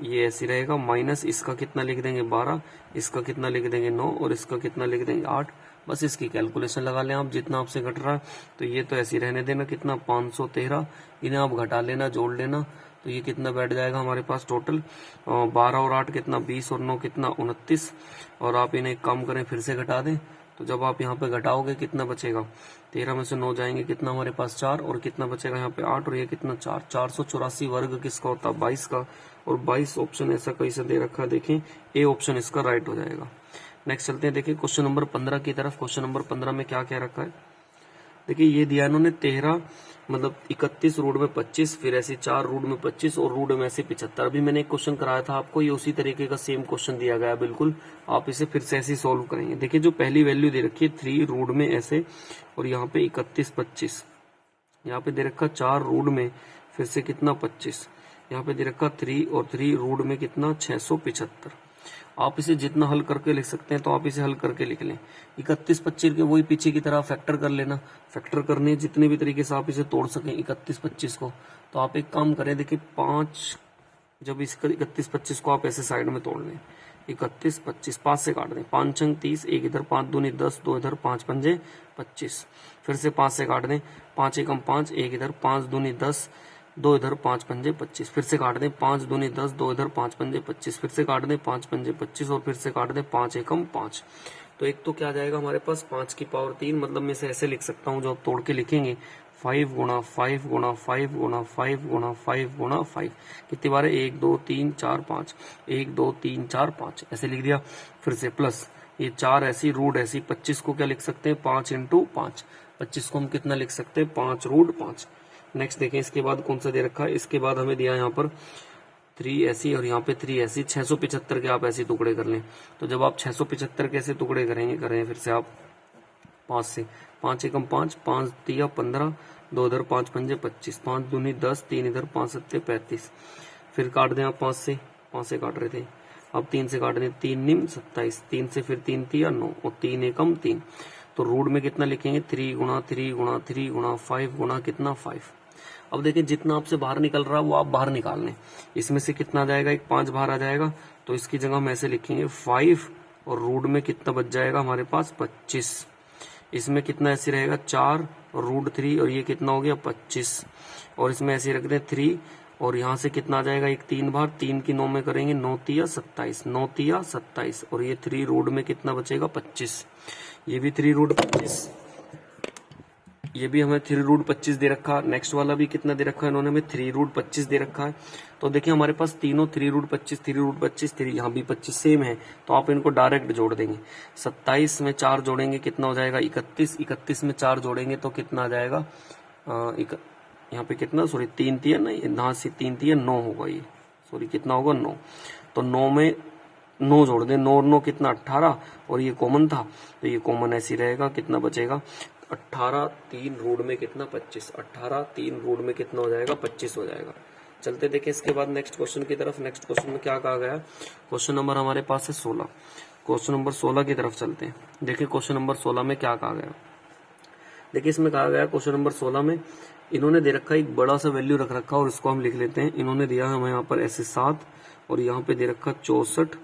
Speaker 1: ये ऐसे रहेगा, माइनस इसका कितना लिख देंगे 12, इसका कितना लिख देंगे 9 और इसका कितना लिख देंगे 8। बस इसकी कैलकुलेशन लगा लें आप, जितना आपसे घट रहा है। तो ये तो ऐसे रहने देना, कितना 513, इन्हें आप घटा लेना, जोड़ लेना, तो ये कितना बैठ जाएगा हमारे पास टोटल 12 और 8 कितना 20 और 9 कितना 29। और आप इन्हें कम करें, फिर से घटा दें, तो जब आप यहाँ पे घटाओगे कितना बचेगा, 13 में से 9 जाएंगे, कितना हमारे पास 4, और कितना बचेगा यहाँ पे 8, और ये कितना 4, 484 वर्ग किसका होता है 22 का, और 22 ऑप्शन ऐसा कैसे दे रखा है, देखें ए ऑप्शन इसका राइट हो जाएगा। नेक्स्ट चलते हैं, देखिए क्वेश्चन नंबर 15 की तरफ। क्वेश्चन नंबर 15 में क्या क्या रखा है, देखिए ये दिया इन्होंने 13 मतलब 31 रूट में 25, फिर ऐसे 4 रूट में 25 और रूट में ऐसे 75। अभी मैंने एक क्वेश्चन कराया था आपको, ये उसी तरीके का सेम क्वेश्चन दिया गया बिल्कुल, आप इसे फिर से ऐसे सोल्व करेंगे। देखिए जो पहली वैल्यू दे रखी है 3 रूट में ऐसे, और यहाँ पे 31 25, यहाँ पे दे रखा 4 रूट में फिर से कितना 25, यहाँ पे दे रखा 3 और 3 रूट में कितना 675। आप इसे जितना हल करके लिख सकते हैं तो आप इसे हल करके लिख लें। 31 25 के वही पीछे की तरह फैक्टर कर लेना, फैक्टर करने जितने भी तरीके से आप इसे तोड़ सकें 31 25 को। तो आप एक काम करें, देखिए 5, जब इसका 31 25 को आप ऐसे साइड में तोड़ लें, 31 25 5 से काट दें, 5 छंग 30, एक इधर 5 दूनी 10, 2 इधर 5 पंजे 25, फिर से 5 से काट दें, 5 एकम 5, एक इधर 5 दूनी 10, 2 इधर 5 पंजे 25, फिर से काट दें, 5 दूनी 10, 2 इधर 5 पंजे 25, फिर से काट दें 5 पंजे 25, और फिर से काट दें 5 एकम 5। तो एक तो क्या जाएगा हमारे पास 5 की पावर 3, मतलब मैं इसे ऐसे लिख सकता हूँ, जो आप तोड़ के लिखेंगे 5 गुणा 5 गुणा 5 गुणा 5 गुणा 5 गुणा 5, कितनी बार है 1 2 3 4 5, 1 2 3 4 5 ऐसे लिख दिया। फिर से प्लस ये 4 ऐसी रूट ऐसी, 25 को क्या लिख सकते हैं 5 इंटू 5, 25 को हम कितना लिख सकते हैं 5 रूट 5। नेक्स्ट देखें इसके बाद कौन सा दे रखा है, इसके बाद हमें दिया यहाँ पर 3 ऐसी और यहाँ पे 3 ऐसी, 675 के आप ऐसे टुकड़े कर लें। तो जब आप 675 के ऐसे टुकड़े करें फिर से आप 5 से, 5 एकम 5, 5 तिया 15, 2 इधर 5 पंजे 25, 5 दूनी 10, 3 इधर 5 सत्ते 35, फिर काट दें आप 5 से काट रहे थे, अब 3 से काट दें, 3 निम 27, 3 से फिर 3 तिया 9 और 3 एकम 3। तो रूट में कितना लिखेंगे 3 गुणा 3 गुणा 3 गुणा 5 गुणा कितना 5। अब देखिए जितना आपसे बाहर निकल रहा है वो आप बाहर निकाल लें, इसमें से कितना आ जाएगा, एक 5 बाहर आ जाएगा, तो इसकी जगह हम ऐसे लिखेंगे 5, और रूट में कितना बच जाएगा हमारे पास 25, इसमें कितना ऐसे रहेगा 4 और रूट 3, और ये कितना हो गया 25, और इसमें ऐसे रख दें 3, और यहाँ से कितना आ जाएगा एक 3 बार, 3 की 9 में करेंगे 9 तिया 27, 9 तिया 27, और ये 3 रूट में कितना बचेगा 25, ये भी 3 रूट 25, ये भी हमें 3 रूट 25 दे रखा। नेक्स्ट वाला भी कितना दे रखा है इन्होंने हमें 3 रूट 25 दे रखा है। तो देखिए हमारे पास तीनों 3 रूट 25 3 रूट 25 3 यहाँ भी 25 सेम है, तो आप इनको डायरेक्ट जोड़ देंगे। 27 में 4 जोड़ेंगे कितना हो जाएगा 31, 31 में 4 जोड़ेंगे तो कितना आ जाएगा यहाँ पे कितना, सॉरी 3 तिया नहीं, यहाँ से 3 तिया 9 होगा, ये सॉरी कितना होगा 9, तो 9 में 9 जोड़ दें, 9 और 9 कितना 18, और ये कॉमन था तो ये कॉमन ऐसे रहेगा, कितना बचेगा 18, 3 रूट में कितना 25, 18 3 रूट में कितना हो जाएगा 25 हो जाएगा। चलते देखें इसके बाद नेक्स्ट क्वेश्चन की तरफ। नेक्स्ट क्वेश्चन में क्या कहा गया, क्वेश्चन नंबर हमारे पास है 16, क्वेश्चन नंबर 16 की तरफ चलते हैं। देखिए क्वेश्चन नंबर 16 में क्या कहा गया, देखिए इसमें कहा गया क्वेश्चन नंबर 16 में इन्होंने दे रखा एक बड़ा सा वैल्यू रख रखा और इसको हम लिख लेते हैं। इन्होंने दिया हमें यहाँ पर ऐसे 7 और यहाँ पे दे रखा 64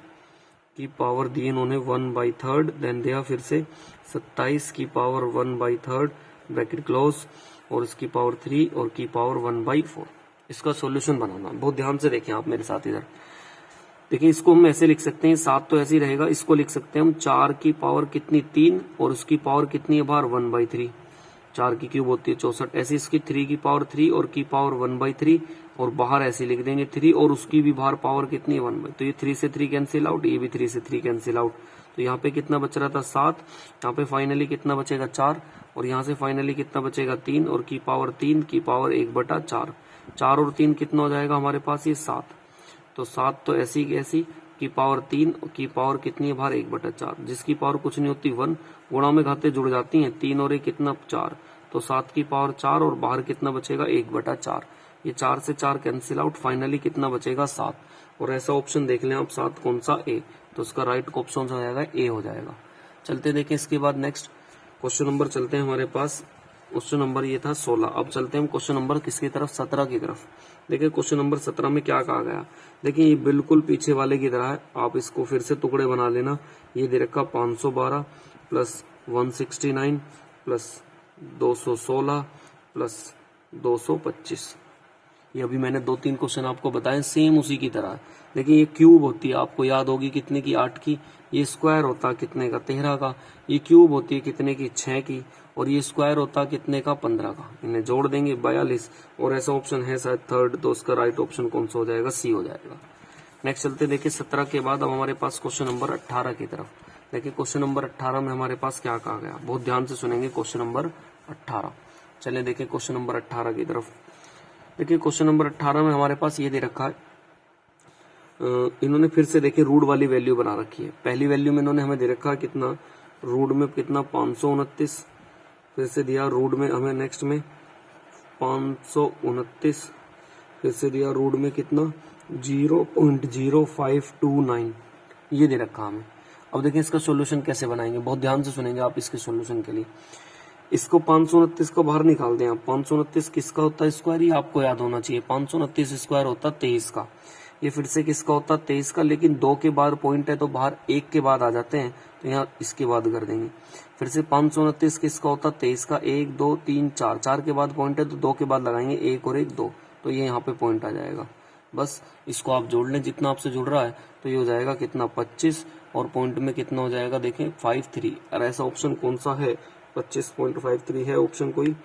Speaker 1: की पावर दी इन्होंने 1/3, देन दिया फिर से 27 की पावर 1/3 ब्रैकेट क्लोज, और इसकी पावर 3 और की पावर 1/4। इसका सॉल्यूशन बनाना, बहुत ध्यान से देखें आप मेरे साथ इधर। देखिए इसको हम ऐसे लिख सकते हैं, 7 तो ऐसे ही रहेगा, इसको लिख सकते हैं हम 4 की पावर कितनी 3 और उसकी पावर कितनी है बाहर 1/3, 4 की क्यूब होती है 64, ऐसे इसकी 3 की पावर 3 और की पावर 1/3 और बाहर ऐसे लिख देंगे 3 और उसकी भी बाहर पावर कितनी है 1/, तो ये 3 से 3 कैंसिल आउट, ये भी 3 से 3 कैंसिल आउट। तो यहाँ पे कितना बच रहा था 7, यहाँ पे फाइनली कितना बचेगा 4, और यहाँ से फाइनली कितना बचेगा 3 और की पावर 3 की पावर 1/4, 4 और 3 कितना हो जाएगा हमारे पास ये 7, तो 7 तो ऐसी की ऐसी की पावर 3 की पावर कितनी है बाहर 1/4, जिसकी पावर कुछ नहीं होती 1, गुणा में घाते जुड़ जाती हैं, 3 और 1 कितना 4, तो 7 की पावर 4 और बाहर कितना बचेगा 1/4, ये 4 से 4 कैंसिल आउट, फाइनली कितना बचेगा 7। और ऐसा ऑप्शन देख लें आप 7 कौन सा ए, तो उसका राइट ऑप्शन हो जाएगा ए हो जाएगा। चलते देखें इसके बाद नेक्स्ट क्वेश्चन नंबर चलते हैं हमारे पास, क्वेश्चन नंबर ये था 16। अब चलते हैं हम क्वेश्चन नंबर किसकी तरफ 17 की तरफ। देखिए क्वेश्चन नंबर 17 में क्या कहा गया, देखिए ये बिल्कुल पीछे वाले की तरह है, आप इसको फिर से टुकड़े बना लेना। ये दे रखा 512 प्लस 169 प्लस 216 प्लस 225, ये अभी मैंने 2-3 क्वेश्चन आपको बताए सेम उसी की तरह। देखिए ये क्यूब होती है, आपको याद होगी कितने की 8 की, ये स्क्वायर होता कितने का 13 का, ये क्यूब होती है कितने की 6 की, और ये स्क्वायर होता कितने का 15 का। इन्हें जोड़ देंगे 42, और ऐसा ऑप्शन है शायद थर्ड, तो उसका राइट ऑप्शन कौन सा हो जाएगा, सी हो जाएगा। नेक्स्ट चलते देखिए 17 के बाद अब हमारे पास क्वेश्चन नंबर 18 की तरफ। देखिए क्वेश्चन नंबर 18 में हमारे पास क्या कहा गया, बहुत ध्यान से सुनेंगे क्वेश्चन नंबर 18। चलिए देखिए क्वेश्चन नंबर 18 की तरफ। देखिए क्वेश्चन नंबर 18 में हमारे पास ये दे रखा है, इन्होंने फिर से देखिए रूट वाली वैल्यू बना रखी है। पहली वैल्यू में इन्होंने हमें दे रखा है कितना, रूट में कितना 529, फिर से दिया रूट में हमें नेक्स्ट में 529, फिर से दिया रूट में कितना 0.0529, ये दे रखा हमें। अब देखिए इसका सॉल्यूशन कैसे बनाएंगे, बहुत ध्यान से सुनेंगे आप इसके सॉल्यूशन के लिए। इसको 529 को बाहर निकाल दें आप। 529 किसका होता है स्क्वायर, ये आपको याद होना चाहिए। 529 स्क्वायर होता 23 का, ये फिर से किसका होता 23 का, लेकिन 2 के बाद पॉइंट है तो बाहर 1 के बाद आ जाते हैं, तो यहाँ इसके बाद कर देंगे। फिर से 529 किसका होता 23 का, 1 2 3 4, 4 के बाद पॉइंट है तो 2 के बाद लगाएंगे 1 और 1 2, तो ये यहाँ पे पॉइंट आ जाएगा। बस इसको आप जोड़ लें, जितना आपसे जुड़ रहा है, तो ये हो जाएगा कितना 25, और पॉइंट में कितना हो जाएगा देखें 53। और ऐसा ऑप्शन कौन सा है, 25.53 है ऑप्शन कोई,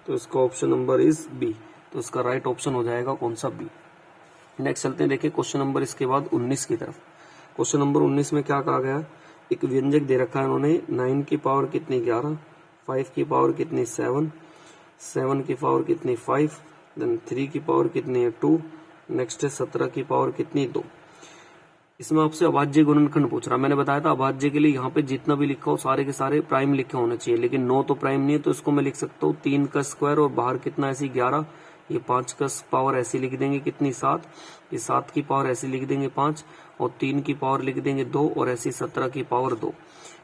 Speaker 1: तो इसका ऑप्शन नंबर इज बी, तो इसका राइट ऑप्शन हो जाएगा कौन सा, बी। नेक्स्ट चलते हैं देखिए क्वेश्चन नंबर इसके बाद 19 की तरफ। क्वेश्चन नंबर 19 में क्या कहा गया, एक व्यंजक दे रखा है उन्होंने, 9 की पावर कितनी 11, 5 की पावर कितनी 7, 7 की पावर कितनी 5, देन 3 की पावर कितनी है 2, नेक्स्ट है 17 की पावर कितनी 2। इसमें आपसे अभाज्य गुणनखंड पूछ रहा है। मैंने बताया था अभाज्य के लिए यहाँ पे जितना भी लिखा हो सारे के सारे प्राइम लिखे होने चाहिए, लेकिन 9 तो प्राइम नहीं है, तो इसको मैं लिख सकता हूँ 3 का स्क्वायर और बाहर कितना ऐसी 11, ये 5 का पावर ऐसी लिख देंगे कितनी 7, ये 7 की पावर ऐसी लिख देंगे 5, और 3 की पावर लिख देंगे 2, और ऐसी 17 की पावर 2।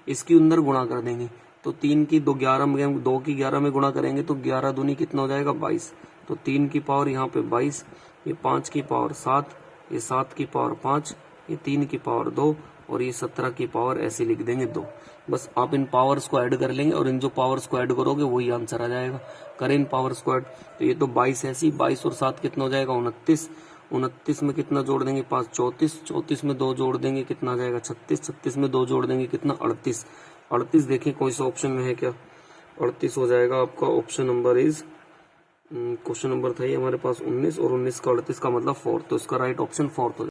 Speaker 1: इसकी अंदर गुणा कर देंगे, तो 3 की 2 11 में 2 की 11 में गुणा करेंगे तो 11 दूनी कितना हो जाएगा 22, तो 3 की पावर यहाँ पे 22, ये 5 की पावर 7, ये 7 की पावर 5, ये 3 की पावर 2, और ये 17 की पावर ऐसे लिख देंगे 2। बस आप इन पावर्स को ऐड कर लेंगे, और इन जो पावर्स को ऐड करोगे वही आंसर आ जाएगा। करें इन पावर्स को ऐड, तो ये तो 22 ऐसी, 22 और 7 कितना हो जाएगा 29, 29 में कितना जोड़ देंगे 5 34, 34 में 2 जोड़ देंगे कितना आ जाएगा 36, 36 में 2 जोड़ देंगे कितना 38, 38 देखें कोई सा ऑप्शन में है क्या, 38 हो जाएगा आपका option number is, question number था ये हमारे पास 19, और 19 का 38 का मतलब 4, तो इसका राइट ऑप्शन 4 हो जाएगा।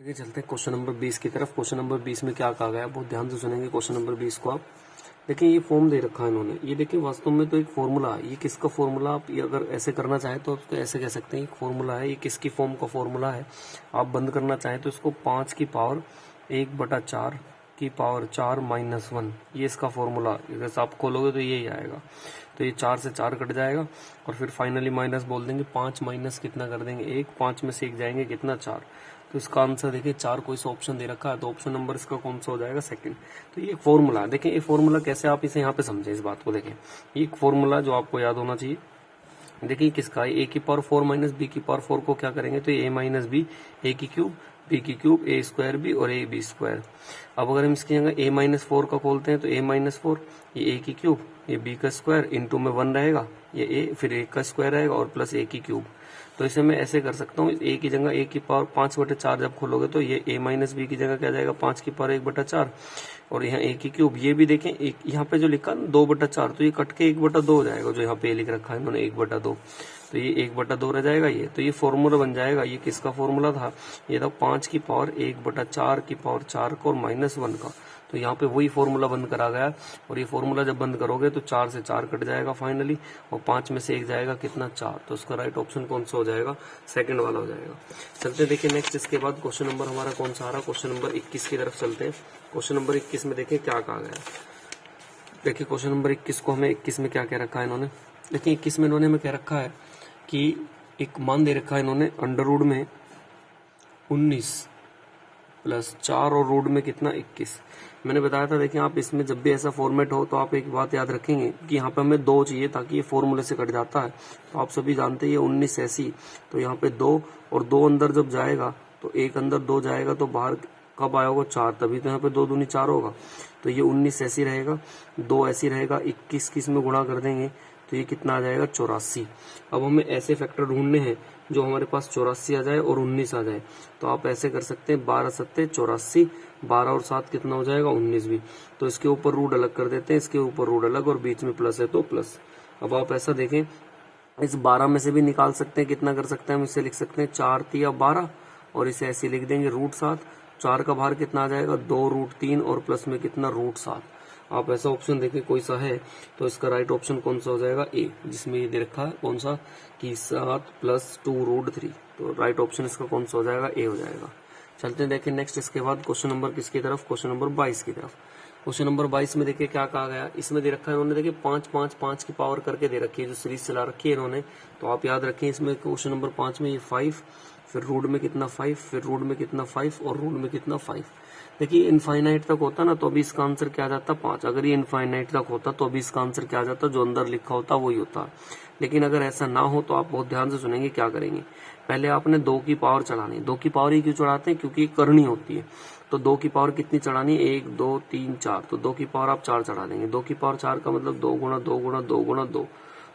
Speaker 1: देखिए चलते हैं क्वेश्चन नंबर 20 की तरफ। क्वेश्चन नंबर 20 में क्या कहा गया है, बहुत ध्यान से सुनेंगे क्वेश्चन नंबर 20 को आप। देखिए ये फॉर्म दे रखा है इन्होंने, ये देखिए वास्तव में तो एक फॉर्मूला है, ये किसका फॉर्मूला, आप ये अगर ऐसे करना चाहें तो उसको ऐसे कह सकते हैं, एक फॉर्मूला है, ये किसकी फॉर्म का फॉर्मूला है। आप बंद करना चाहें तो इसको 5 की पावर 1/4 की पावर 4 - 1, ये इसका फॉर्मूला, जैसे आप खोलोगे तो यही आएगा। तो ये 4 से 4 कट जाएगा, और फिर फाइनली माइनस बोल देंगे, 5 माइनस कितना कर देंगे 1, 5 में से 1 जाएंगे कितना 4, तो इसका आंसर देखिए 4 कोई सा ऑप्शन दे रखा है, तो ऑप्शन नंबर इसका कौन सा हो जाएगा सेकंड। तो ये फॉर्मूला है, देखिए ये फॉर्मूला कैसे आप इसे यहाँ पे समझे, इस बात को देखें, ये एक फॉर्मूला जो आपको याद होना चाहिए। देखिए किसका, ए की पावर 4 माइनस बी की पावर 4 को क्या करेंगे, तो ए माइनस बी, ए की क्यूब बी की क्यूब, ए स्क्वायर बी और ए बी स्क्वायर। अब अगर हम इसकी जगह ए -4 का खोलते हैं तो ए -4, ये ए की क्यूब, ये बी का स्क्वायर, इनटू में 1 रहेगा, ये ए फिर ए का स्क्वायर रहेगा, और प्लस ए की क्यूब। तो इसे मैं ऐसे कर सकता हूँ, ए की जगह ए की पावर 5/4 जब खोलोगे तो ये ए माइनस बी की जगह क्या जाएगा 5 की पावर 1/4, और यहाँ ए की क्यूब, ये भी देखें एक यहाँ पे जो लिखा 2/4, तो ये कट के 1/2 हो जाएगा, जो यहाँ पे लिख रखा है इन्होंने 1/2, तो ये 1/2 रह जाएगा ये, तो ये फॉर्मूला बन जाएगा। ये किसका फॉर्मूला था, ये था 5 की पावर 1/4 की पावर 4 का और -1 का, तो यहाँ पे वही फॉर्मूला बंद करा गया। और ये फॉर्मूला जब बंद करोगे तो 4 से 4 कट जाएगा फाइनली, और 5 में से 1 जाएगा कितना 4, तो उसका राइट ऑप्शन कौन सा हो जाएगा, सेकंड वाला हो जाएगा। चलते देखिए नेक्स्ट, इसके बाद क्वेश्चन नंबर हमारा कौन सा आ रहा है, क्वेश्चन नंबर 21 की तरफ चलते हैं। क्वेश्चन नंबर 21 में देखें क्या कहा गया। देखिए क्वेश्चन नंबर 21 को हमें 21 में क्या कह रखा है इन्होंने, देखिए 21 में इन्होंने हमें कह रखा है कि एक मान दे रखा है इन्होंने अंडर में 19 प्लस 4 और रूट में कितना 21। मैंने बताया था देखिए आप इसमें जब भी ऐसा फॉर्मेट हो तो आप एक बात याद रखेंगे कि यहाँ पे हमें 2 चाहिए, ताकि ये फॉर्मूले से कट जाता है। तो आप सभी जानते हैं ये 19 ऐसी, तो यहाँ पे 2 और 2 अंदर जब जाएगा तो एक अंदर 2 जाएगा तो बाहर कब आया होगा 4, तभी तो यहाँ पे 2 दूनी 4 होगा। तो ये 19 ऐसी रहेगा, 2 ऐसी रहेगा, 21 किस में गुणा कर देंगे तो ये कितना आ जाएगा 84। अब हमें ऐसे फैक्टर ढूंढने हैं जो हमारे पास 84 आ जाए और 19 आ जाए, तो आप ऐसे कर सकते हैं 12 सत्ते 84, 12 और 7 कितना हो जाएगा 19 भी। तो इसके ऊपर रूट अलग कर देते हैं, इसके ऊपर रूट अलग और बीच में प्लस है तो प्लस। अब आप ऐसा देखें, इस 12 में से भी निकाल सकते हैं, कितना कर सकते हैं हम, इसे लिख सकते हैं 4 तिया 12 और इसे ऐसे लिख देंगे √7। 4 का बाहर कितना आ जाएगा 2√3 और प्लस में कितना √7। आप ऐसा ऑप्शन देखें कोई सा है, तो इसका राइट ऑप्शन कौन सा हो जाएगा, ए, जिसमें ये दे रखा है कौन सा कि 7 + 2√3। तो राइट ऑप्शन इसका कौन सा हो जाएगा, ए हो जाएगा। चलते हैं देखें नेक्स्ट, इसके बाद क्वेश्चन नंबर किसकी तरफ, क्वेश्चन नंबर 22 की तरफ। क्वेश्चन नंबर 22 में देखिए क्या कहा गया, इसमें दे रखा है इन्होंने, देखिए 5 5 5 की पावर करके दे रखी है, जो सीरीज चला रखी है इन्होंने। तो आप याद रखें, इसमें क्वेश्चन नंबर 5 में ये 5, फिर रूट में कितना 5, फिर रूट में कितना 5 और रूट में कितना 5। देखिए इनफाइनाइट तक होता ना तो अभी इसका आंसर क्या आ जाता 5। अगर ये इनफाइनाइट तक होता तो अभी इसका आंसर क्या आ जाता, जो अंदर लिखा होता वही होता। लेकिन अगर ऐसा ना हो तो आप बहुत ध्यान से सुनेंगे क्या करेंगे। पहले आपने 2 की पावर चढ़ानी। 2 की पावर ही क्यों चढ़ाते हैं, क्योंकि करनी होती है। तो 2 की पावर कितनी चढ़ानी है, 1 2 3 4। तो 2 की पावर आप 4 चढ़ा देंगे। 2 की पावर 4 का मतलब 2 गुणा 2 गुणा 2 गुणा 2,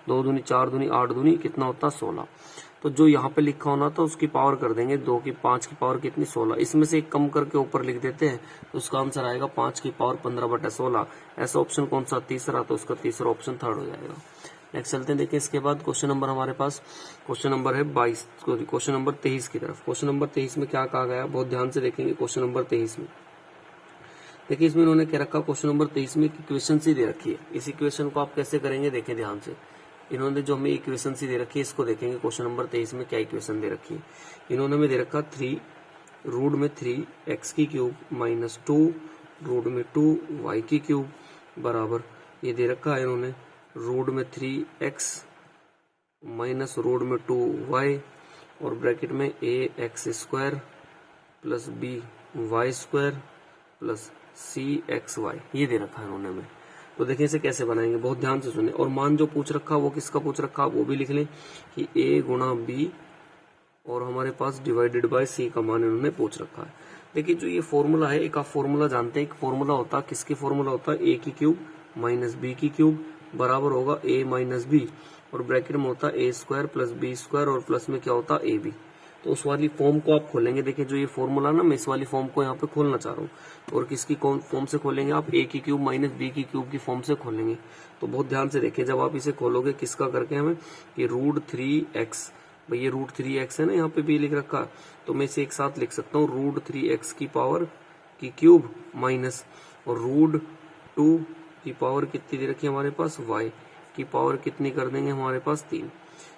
Speaker 1: 2 दूनी 4 दूनी 8 दूनी कितना होता 16। तो जो यहाँ पे लिखा होना था उसकी पावर कर देंगे। 2 की 5 की पावर कितनी 16, इसमें से एक कम करके ऊपर लिख देते हैं तो उसका आंसर आएगा 5 की पावर 15/16। ऐसा ऑप्शन कौन सा, तीसरा, तो उसका तीसरा ऑप्शन थर्ड हो जाएगा। नेक्स्ट चलते हैं, देखिए इसके बाद क्वेश्चन नंबर हमारे पास क्वेश्चन नंबर है 22, क्वेश्चन नंबर 23 की तरफ। क्वेश्चन नंबर 23 में क्या कहा गया, बहुत ध्यान से देखेंगे। क्वेश्चन नंबर 23 में देखिए, इसमें इन्होंने क्या रखा, क्वेश्चन नंबर 23 में इक्वेशन सी दे रखी है। इस इक्वेशन को आप कैसे करेंगे देखें ध्यान से। इन्होंने जो हमें इक्वेशन सी दे रखी है इसको देखेंगे, क्वेश्चन नंबर 23 में क्या इक्वेशन दे रखी है। इन्होंने हमें दे रखा 3 रूट में 3x³ माइनस 2 रूट में 2y³ बराबर, ये दे रखा है इन्होंने रूट में 3x माइनस रूट में 2y और ब्रैकेट में ax² plus by² plus cxy, ये दे रखा है इन्होंने हमें। तो देखिए इसे कैसे बनाएंगे, बहुत ध्यान से सुने। और मान जो पूछ रखा वो किसका पूछ रखा वो भी लिख लें कि a गुणा b और हमारे पास डिवाइडेड बाय c का मान इन्होंने पूछ रखा है। देखिए जो ये फॉर्मूला है, एक आप फॉर्मूला जानते हैं, एक फॉर्मूला होता है, किसकी फॉर्मूला होता है, a³ माइनस b³ बराबर होगा a माइनस b और ब्रैकेट में होता है a² प्लस b² और प्लस में क्या होता है ab। तो उस वाली फॉर्म को आप खोलेंगे। देखिए जो ये फॉर्मूला ना, मैं इस वाली फॉर्म को यहाँ पे खोलना चाह रहा हूँ। और किसकी कौन फॉर्म से खोलेंगे आप, a³ माइनस b³ की फॉर्म से खोलेंगे। तो बहुत ध्यान से देखिए, जब आप इसे खोलोगे किसका करके हमें, कि √3x, भाई ये √3x है ना, यहाँ पे भी लिख रखा, तो मैं इसे एक साथ लिख सकता हूँ √3x की पावर की क्यूब माइनस और √2 की पावर कितनी दे रखी है हमारे पास, y की पावर कितनी कर देंगे हमारे पास 3।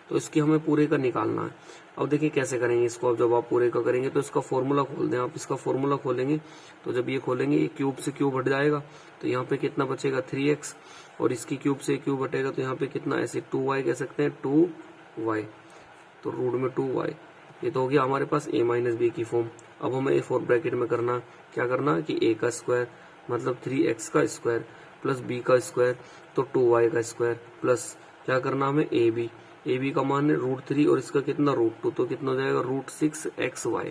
Speaker 1: तो इसकी हमें पूरे का निकालना है। अब देखिए कैसे करेंगे इसको। अब जब आप पूरे का करेंगे तो इसका फॉर्मूला खोल दें। आप इसका फॉर्मूला खोलेंगे तो जब ये खोलेंगे ये क्यूब से क्यूब हट जाएगा, तो यहाँ पे कितना बचेगा 3x और इसकी क्यूब से क्यूब हटेगा तो यहाँ पे कितना, ऐसे 2y कह सकते हैं, 2y, तो रूट में 2y। ये तो हो गया हमारे पास a माइनस b की फॉर्म। अब हमें फोर ब्रैकेट में करना, क्या करना कि a का स्क्वायर मतलब 3x का स्क्वायर प्लस b का स्क्वायर तो 2y का स्क्वायर प्लस क्या करना हमें ab का मान है √3 और इसका कितना √2, तो कितना हो जाएगा √6xy।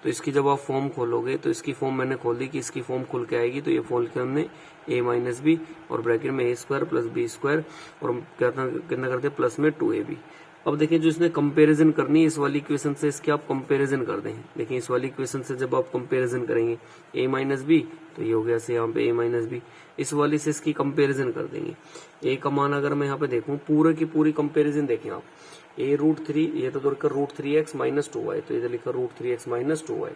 Speaker 1: तो इसकी जब आप फॉर्म खोलोगे तो इसकी फॉर्म मैंने खोल दी कि इसकी फॉर्म खुल के आएगी। तो ये खोल के हमने a माइनस बी और ब्रैकेट में a² प्लस b² और कितना करते हैं प्लस में 2ab। अब देखिए जो इसने कंपैरिजन करनी है इस वाली इक्वेशन से, इसकी आप कंपैरिजन कर दें। देखिए इस वाली इक्वेशन से जब आप कंपैरिजन करेंगे a माइनस बी, तो ये हो गया से यहाँ पे a माइनस बी, इस वाली से इसकी कंपैरिजन कर देंगे। a का मान अगर मैं यहाँ पे देखूं, पूरे की पूरी कंपैरिजन देखें आप, a √3, ये तो लिखा √3x माइनस 2y, तो ये लिखा √3x माइनस 2y।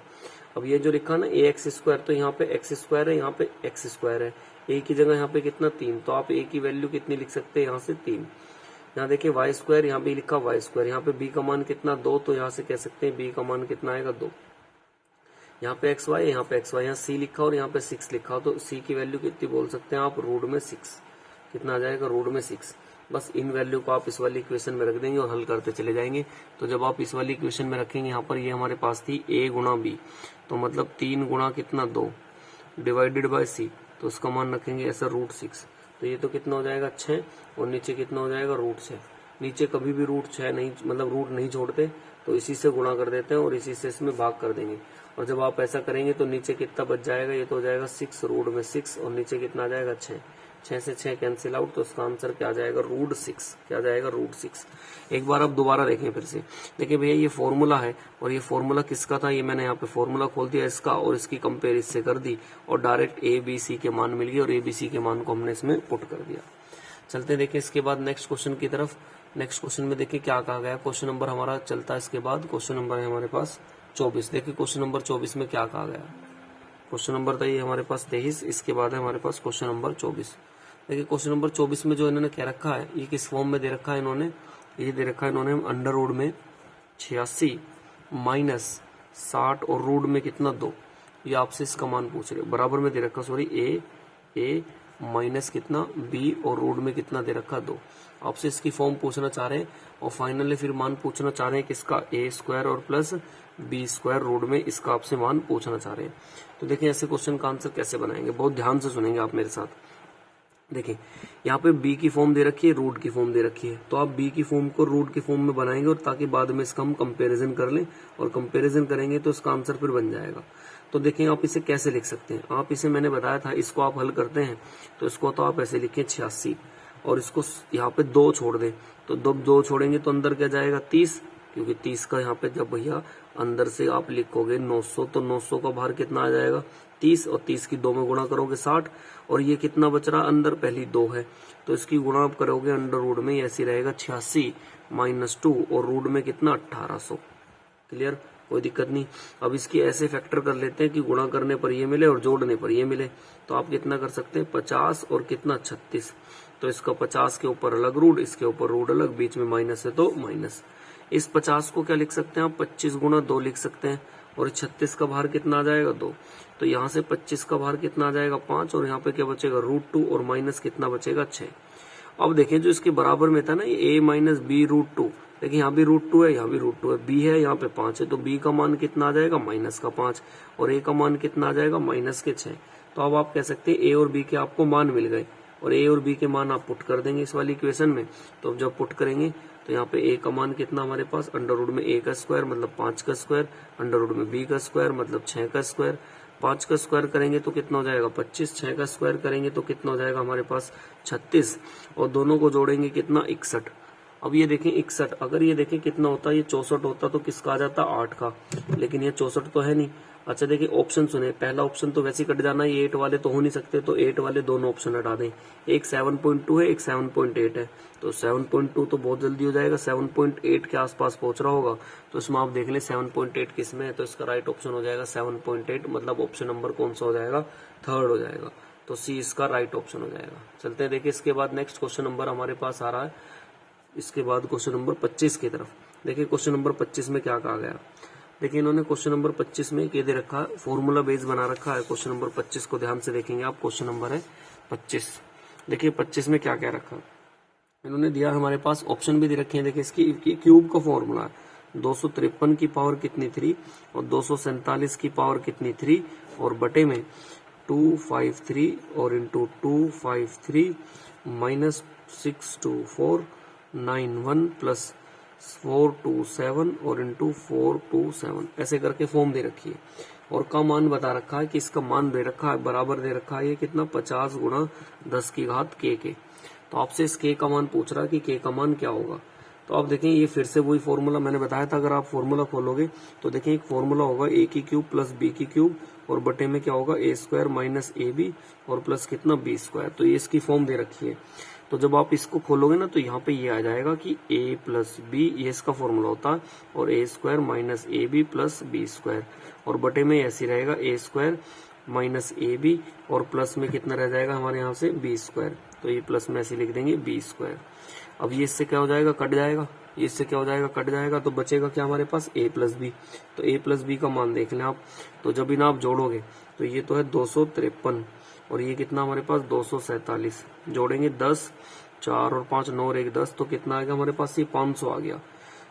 Speaker 1: अब ये जो लिखा ना ax², तो यहाँ पे x² है, यहाँ पे x² है, a की जगह यहाँ पे कितना 3, तो आप a की वैल्यू कितनी लिख सकते हैं यहाँ से 3। यहाँ देखिए y², यहाँ भी लिखा y², यहाँ पे b का मान कितना 2, तो यहाँ से कह सकते हैं b का मान कितना आएगा 2। यहाँ पे xy, यहाँ पे xy, यहाँ c लिखा और यहाँ पे 6 लिखा, तो c की वैल्यू कितनी बोल सकते हैं आप, रूट में 6, कितना आ जाएगा रूट में 6। बस इन वैल्यू को आप इस वाली इक्वेशन में रख देंगे और हल करते चले जाएंगे। तो जब आप इस वाली इक्वेशन में रखेंगे, यहाँ पर ये हमारे पास थी a गुणा b, तो मतलब 3 गुणा कितना 2 डिवाइडेड बाय c, तो उसका मान रखेंगे ऐसा √6, तो ये तो कितना हो जाएगा 6 और नीचे कितना हो जाएगा √6। नीचे कभी भी √6 नहीं, मतलब रूट नहीं छोड़ते, तो इसी से गुणा कर देते हैं और इसी से इसमें भाग कर देंगे। और जब आप ऐसा करेंगे तो नीचे कितना बच जाएगा, ये तो हो जाएगा 6 रूट में 6 और नीचे कितना आ जाएगा 6, 6 से 6 कैंसिल आउट, तो इसका आंसर क्या आ जाएगा √6। क्या आ जाएगा √6। एक बार अब दोबारा देखें फिर से। देखिए भैया ये फॉर्मूला है और ये फॉर्मूला किसका था, ये मैंने यहाँ पे फॉर्मूला खोल दिया इसका और इसकी कंपेयर इससे कर दी और डायरेक्ट ABC के मान मिल गए और ABC के मान को हमने इसमें पुट कर दिया। चलते देखिए इसके बाद नेक्स्ट क्वेश्चन की तरफ। नेक्स्ट क्वेश्चन में देखिए क्या कहा गया। क्वेश्चन नंबर हमारा चलता है इसके बाद, क्वेश्चन नंबर है हमारे पास 24। देखिए क्वेश्चन नंबर 24 में क्या कहा गया। क्वेश्चन नंबर था ये हमारे पास 23, इसके बाद है हमारे पास क्वेश्चन नंबर 24। देखिए क्वेश्चन नंबर 24 में जो इन्होंने क्या रखा है, ये किस फॉर्म में दे रखा है इन्होंने, ये दे रखा है इन्होंने अंडर रूट में 86 माइनस 60 और रूट में कितना 2। ये आपसे इसका मान पूछ रहे, बराबर में दे रखा, सॉरी ए माइनस कितना b और रूट में कितना दे रखा 2। आपसे इसकी फॉर्म पूछना चाह रहे हैं और फाइनली फिर मान पूछना चाह रहे हैं किसका, a² और प्लस b² रूट में, इसका आपसे मान पूछना चाह रहे हैं। तो देखिए ऐसे क्वेश्चन का आंसर कैसे बनाएंगे, बहुत ध्यान से सुनेंगे आप मेरे साथ। देखिए यहाँ पे b की फॉर्म दे रखी है, रूट की फॉर्म दे रखी है, तो आप b की फॉर्म को रूट की फॉर्म में बनाएंगे और ताकि बाद में इसका हम कंपैरिजन कर लें और कंपैरिजन करेंगे तो इसका आंसर फिर बन जाएगा। तो देखिए आप इसे कैसे लिख सकते हैं, आप इसे मैंने बताया था, इसको आप हल करते हैं तो इसको तो आप ऐसे लिखें 86 और इसको यहाँ पे 2 छोड़ दें, तो 2 छोड़ेंगे तो अंदर क्या जाएगा 30, क्योंकि 30 का यहाँ पे जब भैया अंदर से आप लिखोगे 900 तो 900 का बाहर कितना आ जाएगा 30 और 30 की 2 में गुणा करोगे 60 और ये कितना बच रहा अंदर, पहली 2 है तो इसकी गुणा आप करोगे अंडर रूट में, ऐसे रहेगा 86 माइनस 2 और रूट में कितना 1800। क्लियर, कोई दिक्कत नहीं। अब इसकी ऐसे फैक्टर कर लेते हैं कि गुणा करने पर ये मिले और जोड़ने पर ये मिले, तो आप कितना कर सकते हैं 50 और कितना 36, तो इसका 50 के ऊपर अलग रूट, इसके ऊपर रूट अलग, बीच में माइनस है तो माइनस। इस 50 को क्या लिख सकते हैं आप 25 गुणा 2 लिख सकते हैं और 36 का बाहर कितना आ जाएगा 2, तो यहाँ से 25 का बाहर कितना आ जाएगा 5 और यहाँ पे क्या बचेगा √2 और माइनस कितना बचेगा 6। अब देखें जो इसके बराबर में था ना ये a माइनस बी √2, देखिए यहाँ भी √2 है, यहाँ भी √2 है, b है यहाँ पे 5 है, तो b का मान कितना आ जाएगा माइनस का 5 और a का मान कितना आ जाएगा माइनस के 6। तो अब आप कह सकते हैं a और b के आपको मान मिल गए और a और b के मान आप पुट कर देंगे इस वाली इक्वेशन में। तो अब जब पुट करेंगे तो यहाँ पे a का मान कितना हमारे पास अंडर रूट में a का स्क्वायर मतलब 5 का स्क्वायर, अंडर रूट में b का स्क्वायर मतलब 6 का स्क्वायर, 5 का स्क्वायर करेंगे तो कितना हो जाएगा 25, 6 का स्क्वायर करेंगे तो कितना हो जाएगा हमारे पास 36 और दोनों को जोड़ेंगे कितना 61। अब ये देखें 61, अगर ये देखें कितना होता है, ये 64 होता तो किसका आ जाता 8 का, लेकिन ये 64 तो है नहीं। अच्छा देखिए ऑप्शन सुने, पहला ऑप्शन तो वैसे कट जाना, ये 8 वाले तो हो नहीं सकते, तो 8 वाले दोनों ऑप्शन हटा दें, एक 7.2 है एक 7.8 है, तो 7.2 तो बहुत जल्दी हो जाएगा, 7.8 के आसपास पहुंच रहा होगा, तो इसमें आप देख लें 7.8 किस में है, तो इसका राइट ऑप्शन हो जाएगा 7.8, मतलब ऑप्शन नंबर कौन सा हो जाएगा, थर्ड हो जाएगा, तो सी इसका राइट ऑप्शन हो जाएगा। चलते हैं देखिए इसके बाद नेक्स्ट क्वेश्चन नंबर हमारे पास आ रहा है, इसके बाद क्वेश्चन नंबर 25 की तरफ। देखिए क्वेश्चन नंबर 25 में क्या कहा गया। देखिए इन्होंने क्वेश्चन नंबर 25 में ये दे रखा है, फॉर्मूला बेस बना रखा है। क्वेश्चन नंबर 25 को ध्यान से देखेंगे आप, क्वेश्चन नंबर है 25। देखिए 25 में क्या क्या रखा इन्होंने दिया, हमारे पास ऑप्शन भी दे रखे हैं। देखिए इसकी क्यूब का फॉर्मूला है 253 की पावर कितनी 3 और 247 की पावर कितनी 3 और बटे में 253 और इंटू 253 माइनस 62491 प्लस 427 और इंटू 427 ऐसे करके फॉर्म दे रखी है और का मान बता रखा है कि इसका मान दे रखा है, बराबर दे रखा है ये कितना 50 गुणा 10 की घात k के। तो आपसे इस k का मान पूछ रहा है कि k का मान क्या होगा। तो आप देखें ये फिर से वही फॉर्मूला मैंने बताया था, अगर आप फॉर्मूला खोलोगे तो देखें एक फॉर्मूला होगा a की क्यूब प्लस b की क्यूब और बटे में क्या होगा a स्क्वायर माइनस ab और प्लस कितना b स्क्वायर। तो ये इसकी फॉर्म दे रखी है, तो जब आप इसको खोलोगे ना तो यहाँ पे ये आ जाएगा कि a प्लस b, ये इसका फॉर्मूला होता है, और a square minus ab plus b square और बटे में ऐसे रहेगा a स्क्वायर माइनस ab और प्लस में कितना रह जाएगा हमारे यहाँ से b स्क्वायर, तो ये प्लस में ऐसे लिख देंगे b स्क्वायर। अब ये इससे क्या हो जाएगा कट जाएगा, ये इससे क्या हो जाएगा कट जाएगा, तो बचेगा क्या हमारे पास a प्लस b। तो a प्लस बी का मान देख लें आप, तो जब इन्हें आप जोड़ोगे तो ये तो है 253 और ये कितना हमारे पास 247, जोड़ेंगे 10, 4 और 5 9 और 1 10, तो कितना आएगा हमारे पास ये 500 आ गया।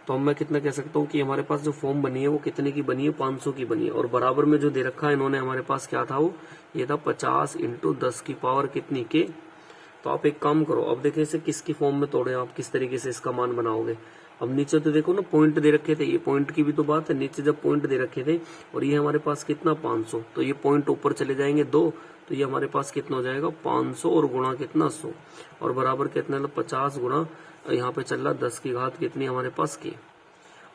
Speaker 1: तो अब मैं कितना कह सकता हूँ कि हमारे पास जो फॉर्म बनी है वो कितने की बनी है 500 की बनी है, और बराबर में जो दे रखा है इन्होंने हमारे पास क्या था, वो ये था 50 इंटू 10 की पावर कितनी के। तो आप एक काम करो, अब देखिए इसे किसकी फॉर्म में तोड़े, आप किस तरीके से इसका मान बनाओगे। अब नीचे तो देखो ना पॉइंट दे रखे थे, ये पॉइंट की भी तो बात है, नीचे जब पॉइंट दे रखे थे और ये हमारे पास कितना 500, तो ये पॉइंट ऊपर चले जाएंगे 2, तो ये हमारे पास कितना हो जाएगा 500 और गुणा कितना 100 और बराबर कितना 50 गुणा यहाँ पे चल रहा 10 की घात कितनी हमारे पास की।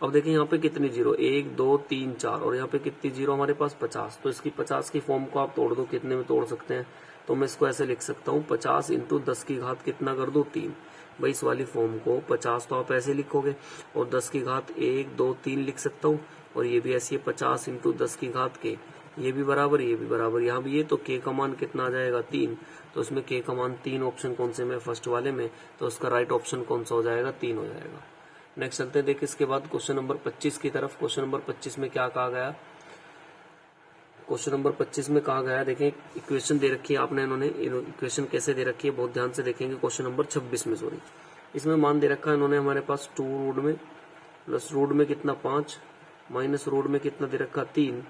Speaker 1: अब देखिए यहाँ पे कितनी जीरो, 1 2 3 4 और यहाँ पे कितनी जीरो हमारे पास 50, तो इसकी 50 की फॉर्म को आप तोड़ दो, कितने में तोड़ सकते हैं, तो मैं इसको ऐसे लिख सकता हूँ 50 इंटू 10 की घात कितना कर दो 3। भाई इस वाली फॉर्म को 50 तो आप ऐसे लिखोगे और 10 की घात 1 2 3 लिख सकता हूँ, और ये भी ऐसी है 50 इंटू 10 की घात के, ये भी बराबर ये भी बराबर, यहाँ भी ये, तो के का मान कितना आ जाएगा 3, तो इसमें के का मान 3 ऑप्शन कौन से में फर्स्ट वाले में, तो उसका राइट ऑप्शन कौन सा हो जाएगा 3 हो जाएगा। नेक्स्ट चलते हैं देखिए इसके बाद क्वेश्चन नंबर 25 की तरफ। क्वेश्चन नंबर 25 में क्या कहा गया, क्वेश्चन नंबर 25 में कहा गया, देखें इक्वेशन दे रखी है आपने, इन्होंने इक्वेशन कैसे दे रखी है बहुत ध्यान से देखेंगे। क्वेश्चन नंबर 26 में सॉरी, इसमें मान दे रखा है इन्होंने हमारे पास 2 रूट में प्लस रूट में कितना 5 माइनस रूट में कितना दे रखा 3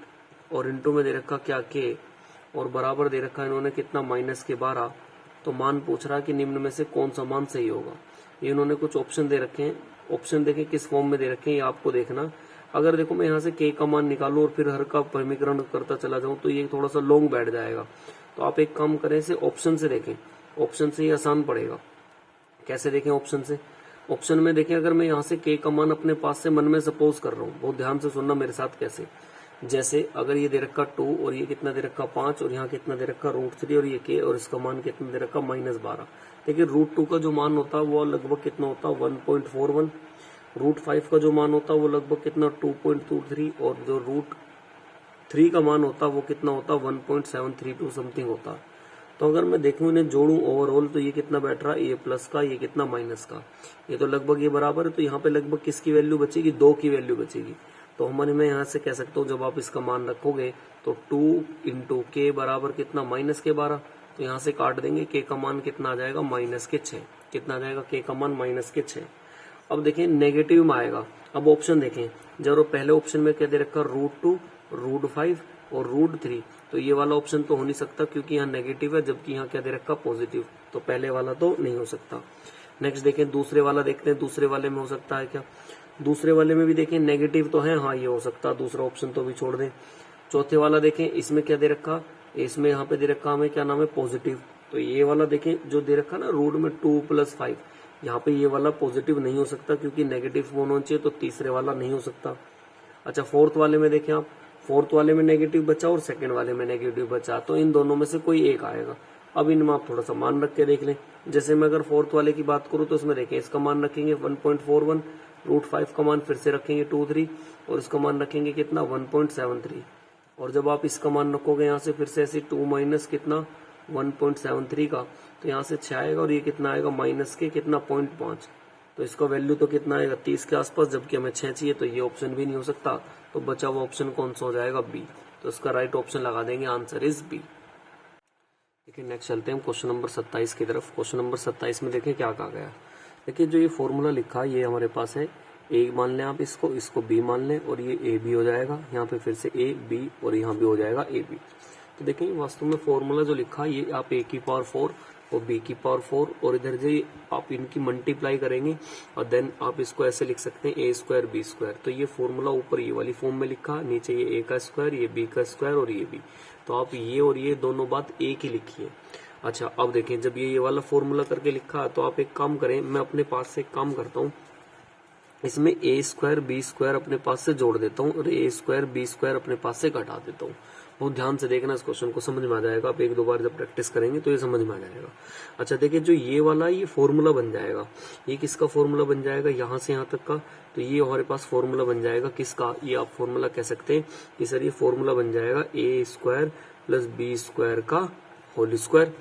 Speaker 1: और इंटू में दे रखा क्या के, और बराबर दे रखा है इन्होंने कितना माइनस के 12। तो मान पूछ रहा है कि निम्न में से कौन सा मान सही होगा। ये इन्होंने कुछ ऑप्शन दे रखे हैं, ऑप्शन देखें किस फॉर्म में दे रखे हैं ये आपको देखना। अगर देखो मैं यहाँ से के का मान निकालूं और फिर हर का समीकरण करता चला जाऊं तो ये थोड़ा सा लॉन्ग बैठ जाएगा, तो आप एक काम करें इसे ऑप्शन से देखें, ऑप्शन से ये आसान पड़ेगा। कैसे देखें ऑप्शन से, ऑप्शन में देखें अगर मैं यहाँ से के का मान अपने पास से मन में सपोज कर रहा हूँ, बहुत ध्यान से सुनना मेरे साथ कैसे, जैसे अगर ये दे रखा 2 और ये कितना दे रखा 5 और यहाँ कितना दे रखा √3 और ये के और इसका मान कितना दे रखा -12। देखिए √2 का जो मान होता है वो लगभग कितना होता है 1.41, √5 का जो मान होता है वो लगभग कितना 2.23 और जो √3 का मान होता है वो कितना होता है 1.732 समथिंग होता है। तो अगर मैं देखूं इन्हें जोड़ूं ओवरऑल तो ये कितना बैठ रहा है, ये प्लस का ये कितना माइनस का, ये तो लगभग ये बराबर है, तो यहाँ पे लगभग किसकी वैल्यू बचेगी 2 की वैल्यू बचेगी। तो हमारे मैं यहाँ से कह सकता हूँ जब आप इसका मान रखोगे तो 2 इंटू के बराबर कितना -12, तो यहाँ से काट देंगे के का मान कितना आ जाएगा -6, कितना आ जाएगा के का मान -6। अब देखें नेगेटिव में आएगा, अब ऑप्शन देखें, जब पहले ऑप्शन में क्या दे रखा √2 √5 और √3, तो ये वाला ऑप्शन तो हो नहीं सकता क्योंकि यहाँ नेगेटिव है, जबकि यहाँ क्या दे रखा पॉजिटिव, तो पहले वाला तो नहीं हो सकता। नेक्स्ट देखें दूसरे वाला देखते हैं, दूसरे वाले में हो सकता है क्या, दूसरे वाले में भी देखें नेगेटिव तो है, हाँ ये हो सकता है, दूसरा ऑप्शन तो भी छोड़ दें। चौथे वाला देखें, इसमें क्या दे रखा, इसमें यहाँ पे दे रखा हमें क्या नाम है पॉजिटिव, तो ये वाला देखें जो दे रखा ना रूट में 2 + 5, यहाँ पे ये वाला पॉजिटिव नहीं हो सकता क्योंकि नेगेटिव होना चाहिए, तो तीसरे वाला नहीं हो सकता। अच्छा फोर्थ वाले में देखें आप, फोर्थ वाले में नेगेटिव बचा और सेकंड वाले में नेगेटिव बचा, तो इन दोनों में से कोई एक आएगा। अब इनमें आप थोड़ा सा मान रख के देख लें, जैसे मैं अगर फोर्थ वाले की बात करूं तो इसमें देखें इसका मान रखेंगे 1.41, √5 का मान फिर से रखेंगे 2-3 और इसका मान रखेंगे कितना 1.73, और जब आप इसका मान रखोगे यहाँ से फिर से ऐसे 2 माइनस कितना 1.73 का, तो यहाँ से 6 आएगा और ये कितना आएगा माइनस के कितना 0.5, तो इसका वैल्यू तो कितना आएगा 30 के आसपास, जबकि हमें 6 चाहिए, तो ये ऑप्शन भी नहीं हो सकता। तो बचा हुआ ऑप्शन कौन सा हो जाएगा बी, तो इसका राइट ऑप्शन लगा देंगे, आंसर इज बी। देखिए नेक्स्ट चलते हैं क्वेश्चन नंबर 27 की तरफ। क्वेश्चन नंबर 27 में देखिए क्या कहा गया। देखिए जो ये फॉर्मूला लिखा है ये हमारे पास है, ए मान लें आप इसको बी मान लें और ये ए बी हो जाएगा, यहाँ पे फिर से ए बी और यहाँ भी हो जाएगा ए बी। तो देखें वास्तव में फॉर्मूला जो लिखा है ये आप a की पावर 4 और b की पावर 4 और इधर जो आप इनकी मल्टीप्लाई करेंगे और देन आप इसको ऐसे लिख सकते हैं a² b²। तो ये फॉर्मूला ऊपर ये वाली फॉर्म में लिखा, नीचे ये a का स्क्वायर, ये b का स्क्वायर और ये b, तो आप ये और ये दोनों बात एक ही लिखिए। अच्छा अब देखें जब ये वाला फॉर्मूला करके लिखा तो आप एक काम करें, मैं अपने पास से एक काम करता हूँ, इसमें a² b² अपने पास से जोड़ देता हूँ और a² b² अपने पास से घटा देता हूँ। बहुत ध्यान से देखना, इस क्वेश्चन को समझ में आ जाएगा, आप एक दो बार जब प्रैक्टिस करेंगे तो ये समझ में आ जाएगा। अच्छा देखिए जो ये वाला ये फॉर्मूला बन जाएगा, ये किसका फॉर्मूला बन जाएगा यहाँ से यहाँ तक का, तो ये हमारे पास फॉर्मूला बन जाएगा किसका, ये आप फॉर्मूला कह सकते हैं कि सर ये फॉर्मूला बन जाएगा a² + b² का होल स्क्वायर।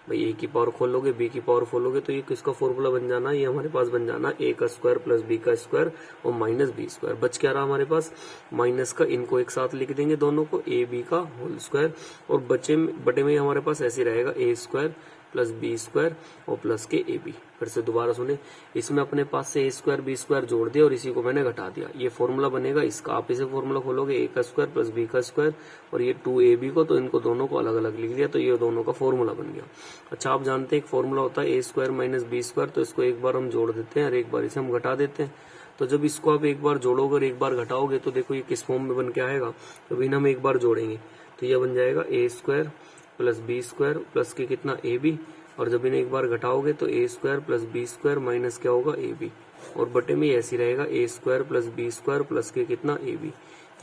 Speaker 1: भाई ए की पावर खोलोगे बी की पावर खोलोगे तो ये किसका फॉर्मूला बन जाना, ये हमारे पास बन जाना a का स्क्वायर + b का स्क्वायर और -b²। बच क्या रहा हमारे पास माइनस का, इनको एक साथ लिख देंगे दोनों को, a b का होल स्क्वायर और बटे में हमारे पास ऐसे रहेगा a² + b² और प्लस के ab। फिर से दोबारा सुने, इसमें अपने पास से a² b² जोड़ दिया और इसी को मैंने घटा दिया, ये फॉर्मूला बनेगा इसका। आप इसे फॉर्मूला खोलोगे a का स्क्वायर + b का स्क्वायर और ये 2ab को, तो इनको दोनों को अलग अलग लिख दिया, तो ये दोनों का फॉर्मूला बन गया। अच्छा आप जानते हैं एक फॉर्मूला होता है a² - b², तो इसको एक बार हम जोड़ देते हैं और एक बार इसे हम घटा देते हैं। तो जब इसको आप एक बार जोड़ोगे और एक बार घटाओगे तो देखो ये किस फॉर्म में बन के आएगा। तो इन्हें हम एक बार जोड़ेंगे तो यह बन जाएगा A square plus B square plus के कितना ए बी, और जब इन्हें एक बार घटाओगे तो A square plus B square minus क्या होगा ए बी, और बटे में ऐसे रहेगा A square plus B square plus के कितना ए बी।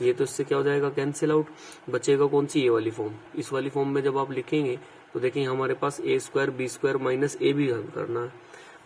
Speaker 1: ये तो इससे क्या हो जाएगा कैंसिल आउट, बचेगा कौन सी ये वाली फॉर्म। इस वाली फॉर्म में जब आप लिखेंगे तो देखिए हमारे पास A square B square minus A B हल करना है।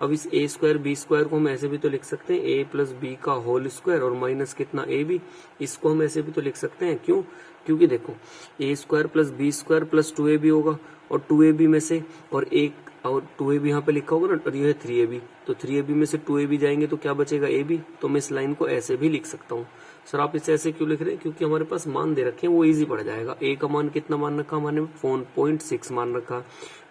Speaker 1: अब इस ए स्क्वायर बी स्क्वायर को हम ऐसे भी तो लिख सकते हैं ए प्लस बी का होल स्क्वायर और माइनस कितना ए बी, इसको हम ऐसे भी तो लिख सकते हैं। क्यों? क्योंकि देखो A square plus B square plus 2ab होगा, और 2ab में से और एक और 2ab यहाँ पे लिखा होगा ना, और ये है 3ab, तो 3ab में से 2ab जाएंगे तो क्या बचेगा ab। तो मैं इस लाइन को ऐसे भी लिख सकता हूँ। सर आप इसे ऐसे क्यों लिख रहे हैं? क्योंकि हमारे पास मान दे रखे हैं, वो इजी पड़ जाएगा। a का मान कितना मान रखा हमारे 4.6 मान रखा,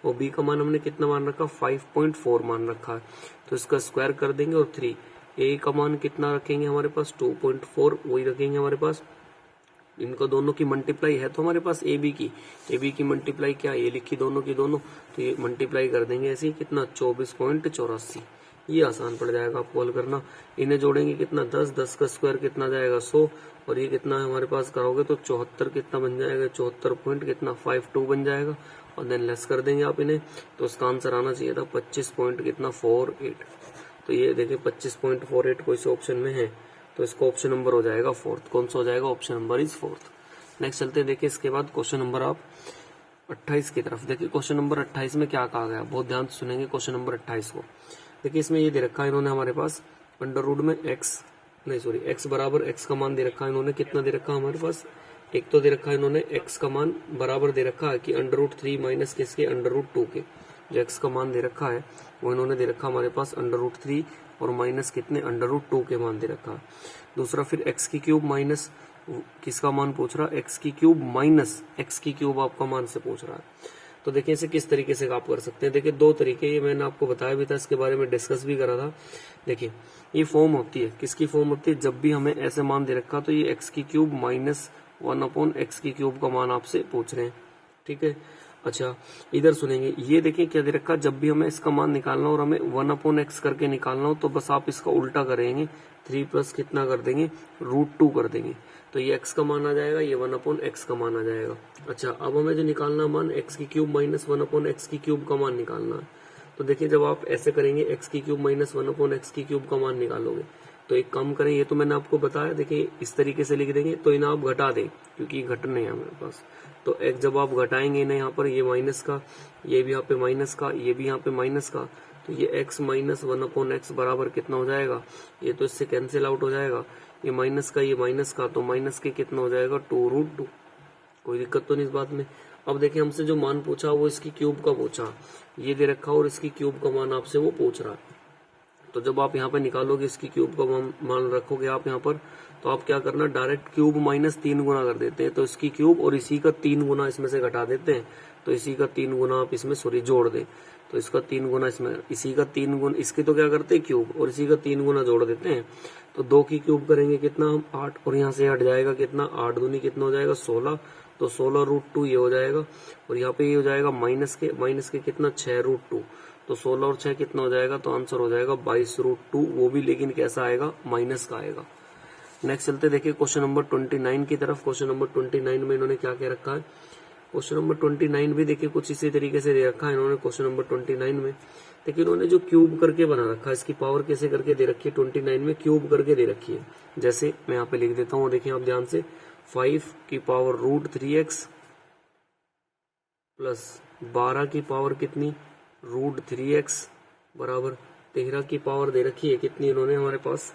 Speaker 1: और b का मान हमने कितना मान रखा 5.4 मान रखा है। तो इसका स्क्वायर कर देंगे और 3, a का मान कितना रखेंगे हमारे पास 2.4 वही रखेंगे हमारे पास। इनका दोनों की मल्टीप्लाई है तो हमारे पास ए बी की मल्टीप्लाई क्या है, ये लिखी दोनों की दोनों, तो ये मल्टीप्लाई कर देंगे ऐसे ही कितना 24.84। ये आसान पड़ जाएगा आपको हल करना। इन्हें जोड़ेंगे कितना 10 का स्क्वायर कितना जाएगा 100, और ये कितना है हमारे पास करोगे तो 74 कितना बन जाएगा 74 पॉइंट कितना 52 बन जाएगा, और देन लेस कर देंगे आप इन्हें। तो इसका आंसर आना चाहिए था 25 पॉइंट कितना 48। तो ये देखिए 25.48 कोई से ऑप्शन में है, तो इसका ऑप्शन नंबर हो जाएगा फोर्थ। कौन सा हो जाएगा? Option number is fourth. Next चलते हैं, देखिए इसके बाद क्वेश्चन नंबर आप 28 की तरफ। देखिए क्वेश्चन नंबर 28 में क्या कहा गया, बहुत ध्यान से सुनेंगे क्वेश्चन नंबर 28 को। देखिए इसमें ये दे रखा है इन्होंने हमारे पास अंडर रूट में x बराबर x का मान दे रखा है इन्होंने, कितना दे रखा है हमारे पास, एक तो दे रखा है इन्होंने x का मान बराबर दे रखा है कि अंडर रूट 3 माइनस किसके अंडर रूट 2 के। जो x का मान दे रखा है वो इन्होंने दे रखा हमारे पास अंडर रूट 3 और माइनस कितने अंडर रूट 2 के मान दे रखा है। दूसरा फिर एक्स की क्यूब माइनस किसका मान पूछ रहा है, एक्स की क्यूब माइनस एक्स की क्यूब आपका मान से पूछ रहा है। तो देखिए इसे किस तरीके से आप कर सकते हैं। देखिए दो तरीके, ये मैंने आपको बताया भी था, इसके बारे में डिस्कस भी करा था। देखिए ये फॉर्म होती है, किसकी फॉर्म होती है, जब भी हमें ऐसे मान दे रखा तो ये एक्स की क्यूब माइनस 1/x की क्यूब का मान आपसे पूछ रहे हैं, ठीक है। अच्छा इधर सुनेंगे, ये देखिए क्या दे रखा, जब भी हमें इसका मान निकालना हो और हमें 1/x करके निकालना हो तो बस आप इसका उल्टा करेंगे, 3 प्लस कितना कर देंगे √2 कर देंगे, तो ये x का मान आ जाएगा, ये 1/x का मान आ जाएगा। अच्छा अब हमें जो निकालना मान x की क्यूब माइनस 1/x की क्यूब का मान निकालना है। तो देखिए जब आप ऐसे करेंगे x की क्यूब माइनस 1/x की क्यूब का मान निकालोगे तो एक काम करें, ये तो मैंने आपको बताया, देखिए इस तरीके से लिख देंगे, तो इन्हें आप घटा दें क्योंकि घटने हैं हमारे पास। तो x जब आप घटाएंगे इन्हें यहाँ पर, ये माइनस का, ये भी यहाँ पे माइनस का, ये भी यहाँ पे माइनस का, तो ये x माइनस 1/x बराबर कितना हो जाएगा, ये तो इससे कैंसिल आउट हो जाएगा, ये माइनस का ये माइनस का, तो माइनस के कितना हो जाएगा 2√2। कोई दिक्कत तो नहीं इस बात में। अब देखिए हमसे जो मान पूछा वो इसकी क्यूब का पूछा, ये दे रखा और इसकी क्यूब का मान आपसे वो पूछ रहा है। तो जब आप यहाँ पे निकालोगे इसकी क्यूब का मान रखोगे आप यहाँ पर, तो आप क्या करना, डायरेक्ट क्यूब माइनस 3 गुना कर देते हैं, तो इसकी क्यूब और इसी का 3 गुना इसमें से घटा देते हैं, तो इसी का 3 गुना आप इसमें जोड़ दें, तो इसका 3 गुना इसमें, इसी का 3 गुना इसके, तो क्या करते हैं क्यूब और इसी का 3 गुना जोड़ देते हैं। तो 2 की क्यूब करेंगे कितना हम 8, और यहाँ से हट जाएगा कितना 8 दूनी कितना हो जाएगा 16, तो 16√2 ये हो जाएगा, और यहाँ पे ये हो जाएगा माइनस के कितना 6√2, तो 16 और 6 कितना हो जाएगा, तो आंसर हो जाएगा 22√2, वो भी लेकिन कैसा आएगा, माइनस का आएगा। नेक्स्ट चलते देखिए क्वेश्चन नंबर 29 की तरफ। क्वेश्चन नंबर 29 में इन्होंने क्या क्या रखा है, क्वेश्चन नंबर 29 भी देखिए कुछ इसी तरीके से दे रखा है इन्होंने। क्वेश्चन नंबर 29 में देखिए इन्होंने जो क्यूब करके बना रखा है, इसकी पावर कैसे करके दे रखी है, 29 में क्यूब करके दे रखी है। जैसे मैं यहाँ पे लिख देता हूँ, देखिए आप ध्यान से, 5 की पावर √3x प्लस 12 की पावर कितनी √3x बराबर 13 की पावर दे रखी है कितनी इन्होंने हमारे पास,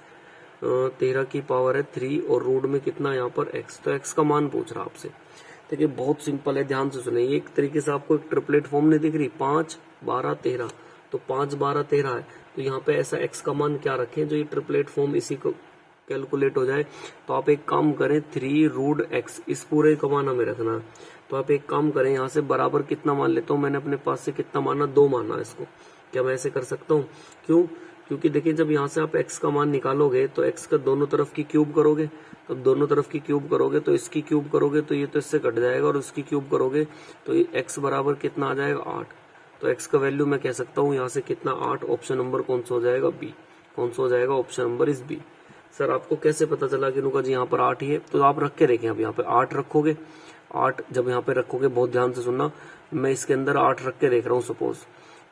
Speaker 1: 13 की पावर है 3, और रूट में कितना यहाँ पर x, तो x का मान पूछ रहा आपसे। देखिए बहुत सिंपल है, ध्यान से सुनिए, एक तरीके से आपको एक ट्रिपलेट फॉर्म नहीं दिख रही, 5 12 13, तो 5 12 13 है, तो यहाँ पे ऐसा x का मान क्या रखें जो ये ट्रिपलेट फॉर्म इसी को कैलकुलेट हो जाए। तो आप एक काम करें, 3√x, इस पूरे का मान हमें रखना है। तो आप एक काम करें, यहाँ से बराबर कितना मान लेता हूँ, मैंने अपने पास से कितना माना 2 माना इसको। क्या मैं ऐसे कर सकता हूँ? क्यों? क्योंकि देखिए जब यहाँ से आप x का मान निकालोगे तो x का दोनों तरफ की क्यूब करोगे, तो दोनों तरफ की क्यूब करोगे तो इसकी क्यूब करोगे तो ये तो इससे कट जाएगा, और उसकी क्यूब करोगे तो ये x बराबर कितना आ जाएगा 8। तो x का वैल्यू मैं कह सकता हूँ यहाँ से कितना 8, ऑप्शन नंबर कौन सा हो जाएगा, बी। कौन सा हो जाएगा, option number is B. Sir आपको कैसे पता चला कि नुका जी यहाँ पर 8 ही है? तो आप रख के देखें, अब यहाँ पे 8 रखोगे, 8 जब यहाँ पे रखोगे, बहुत ध्यान से सुनना, मैं इसके अंदर 8 रख के देख रहा हूँ। सपोज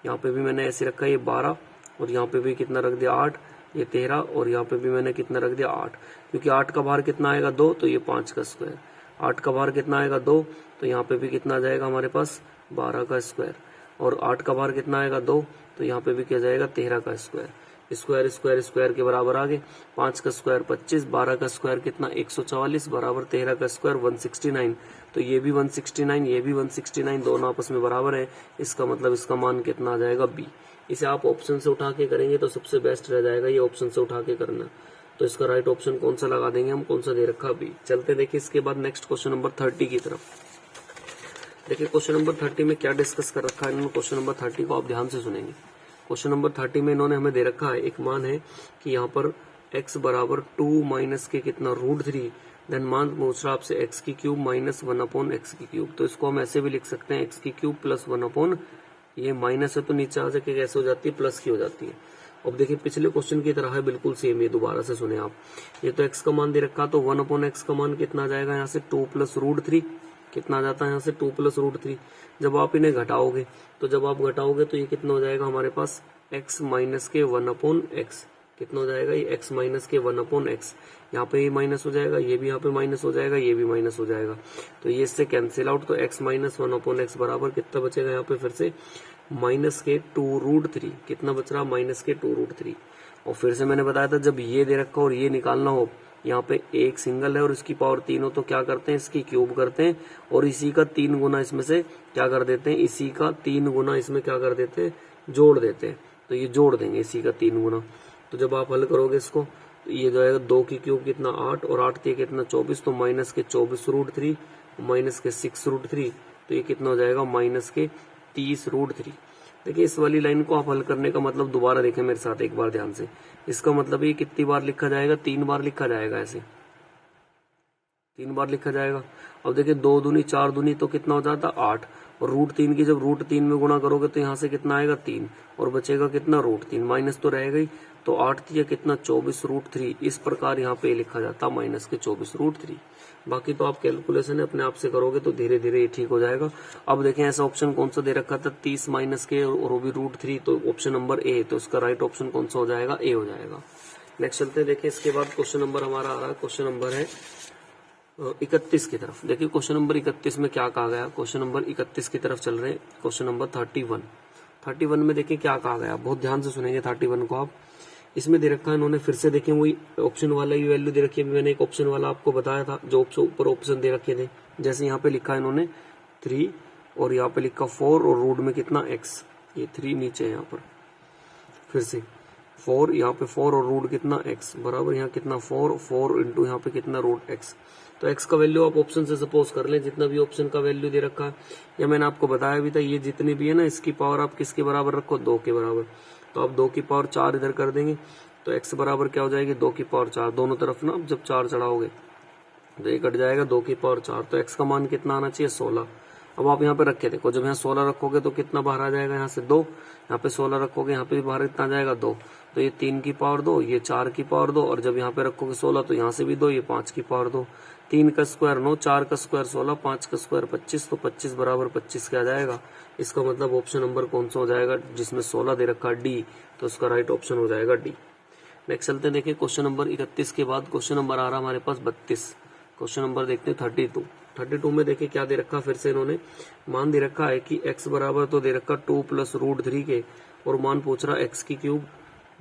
Speaker 1: यहाँ पे भी मैंने ऐसे रखा, ये 12, और यहाँ पे भी कितना रख दिया 8, ये 13, और यहाँ पे भी मैंने कितना रख दिया 8, क्योंकि 8 का बाहर कितना आएगा 2, तो ये 5 का स्क्वायर, 8 का बाहर कितना आएगा 2, तो यहाँ पे भी कितना आ जाएगा हमारे पास 12 का स्क्वायर, और 8 का बाहर कितना आएगा 2, तो यहाँ पे भी क्या जाएगा 13 का स्क्वायर। स्क्वायर स्क्वायर स्क्वायर के बराबर आ गए, 5 का स्क्वायर 25, 12 का स्क्वायर कितना 144 बराबर 13 का स्क्वायर 169। तो ये भी 169, ये भी 169, दोनों आपस में बराबर है। इसका मतलब इसका मान कितना आ जाएगा बी। इसे आप ऑप्शन से उठा के करेंगे तो सबसे बेस्ट रह जाएगा ये ऑप्शन से उठा के करना। तो इसका राइट ऑप्शन कौन सा लगा देंगे हम, कौन सा दे रखा बी। चलते देखिए इसके बाद नेक्स्ट क्वेश्चन नंबर 30 की तरफ। देखिए क्वेश्चन नंबर 30 में क्या डिस्कस कर रखा है इन्होंने। क्वेश्चन नंबर 30 को आप ध्यान से सुनेंगे। क्वेश्चन नंबर 30 में इन्होंने हमें दे रखा है, एक मान है कि यहाँ पर x बराबर 2 माइनस के कितना √3, देन मान पूछ रहा आपसे x की क्यूब माइनस 1/x की क्यूब। तो इसको हम ऐसे भी लिख सकते हैं x की क्यूब प्लस 1/, ये माइनस है तो नीचे आ जाके कैसे हो जाती है, प्लस की हो जाती है। अब देखिए पिछले क्वेश्चन की तरह है, बिल्कुल सेम, ये दोबारा से सुने आप। ये तो x का मान दे रखा, तो 1/x का मान कितना आ जाएगा यहाँ से 2 प्लस √3, कितना आ जाता है यहाँ से 2 प्लस √3। जब आप इन्हें घटाओगे, तो जब आप घटाओगे तो ये कितना हो जाएगा हमारे पास x माइनस के 1/x, कितना हो जाएगा ये x माइनस के 1/x। यहाँ पे ये माइनस हो जाएगा, ये भी यहाँ पे माइनस हो जाएगा, ये भी माइनस हो जाएगा, तो ये इससे कैंसिल आउट। तो x माइनस 1/x बराबर कितना बचेगा यहाँ पे फिर से माइनस के 2√3, कितना बच रहा माइनस के 2√3। और फिर से मैंने बताया था जब ये दे रखा और ये निकालना हो, यहाँ पे एक सिंगल है और इसकी पावर 3 हो, तो क्या करते हैं इसकी क्यूब करते हैं और इसी का 3 गुना इसमें से क्या कर देते हैं, इसी का 3 गुना इसमें क्या कर देते हैं, जोड़ देते हैं। तो ये जोड़ देंगे इसी का 3 गुना। तो जब आप हल करोगे इसको तो ये जाएगा 2 की क्यूब कितना 8 और 8 के कितना 24, तो माइनस के 24√3 माइनस के 6√3, तो ये कितना हो जाएगा माइनस के 30√3। देखिए इस वाली लाइन को आप हल करने का मतलब दोबारा देखें मेरे साथ एक बार ध्यान से। इसका मतलब ये कितनी बार लिखा जाएगा, 3 बार लिखा जाएगा, ऐसे 3 बार लिखा जाएगा। अब देखिए 2 दूनी 4 दूनी तो कितना हो जाता 8, और √3 की जब √3 में गुणा करोगे तो यहाँ से कितना आएगा 3, और बचेगा कितना √3, माइनस तो रहेगा ही। तो 8 थी कितना 24√3, इस प्रकार यहाँ पे लिखा जाता माइनस के 24√3। बाकी तो आप कैलकुलेशन अपने आप से करोगे तो धीरे धीरे ये ठीक हो जाएगा। अब देखें ऐसा ऑप्शन कौन सा दे रखा था 30 माइनस के और वो भी √3, तो ऑप्शन नंबर ए, तो इसका राइट ऑप्शन कौन सा हो जाएगा, ए हो जाएगा। नेक्स्ट चलते हैं, देखिए इसके बाद क्वेश्चन नंबर हमारा आ रहा है, क्वेश्चन नंबर है 31 की तरफ। देखिए क्वेश्चन नंबर 31 में क्या कहा गया, क्वेश्चन नंबर 31 की तरफ चल रहे हैं। क्वेश्चन नंबर 31 में देखिए क्या कहा गया, बहुत ध्यान से सुनेंगे 31 को आप। इसमें दे रखा है इन्होंने फिर से देखें वही ऑप्शन वाला ही वैल्यू दे रखी है। मैंने एक ऑप्शन वाला आपको बताया था जो ऊपर ऑप्शन दे रखे थे, जैसे यहाँ पे लिखा है इन्होंने 3 और यहाँ पे लिखा 4 और रूट में कितना x, ये 3 नीचे है यहाँ पर, फिर से 4 यहाँ पे 4 और रूट कितना x बराबर यहाँ कितना 4 इंटू यहाँ पे कितना रूट x। तो x का वैल्यू आप ऑप्शन से सपोज कर लें, जितना भी ऑप्शन का वैल्यू दे रखा है, या मैंने आपको बताया भी था ये जितनी भी है ना इसकी पावर आप किसके बराबर रखो 2 के बराबर। तो आप 2 की पावर 4 इधर कर देंगे तो x बराबर क्या हो जाएगी 2 की पावर 4, दोनों तरफ ना जब 4 चढ़ाओगे तो ये कट जाएगा 2 की पावर 4। तो x का मान कितना आना चाहिए 16। अब आप यहाँ पे रखे देखो, जब यहाँ 16 रखोगे तो कितना बाहर आ जाएगा यहाँ से 2, यहाँ पे 16 रखोगे यहाँ पे भी बाहर कितना आ जाएगा 2, तो ये 3 की पावर 2, ये 4 की पावर 2, और जब यहाँ पे रखोगे 16 तो यहाँ से भी 2, ये 5 की पावर 2, 3 का स्क्वायर 9, 4 का स्क्वायर 16, 5 का स्क्वायर 25, तो 25 बराबर 25 क्या आ जाएगा। इसका मतलब ऑप्शन नंबर कौन सा हो जाएगा जिसमें 16 दे रखा डी, तो इसका राइट ऑप्शन हो जाएगा डी। नेक्स्ट चलते हैं, देखिए क्वेश्चन नंबर 31 के बाद क्वेश्चन नंबर आ रहा हमारे पास 32। क्वेश्चन नंबर देखते हैं 32 में देखिए क्या दे रखा, फिर से इन्होंने मान दे रखा है कि x बराबर तो दे रखा 2 प्लस √3 के, और मान पूछ रहा x की क्यूब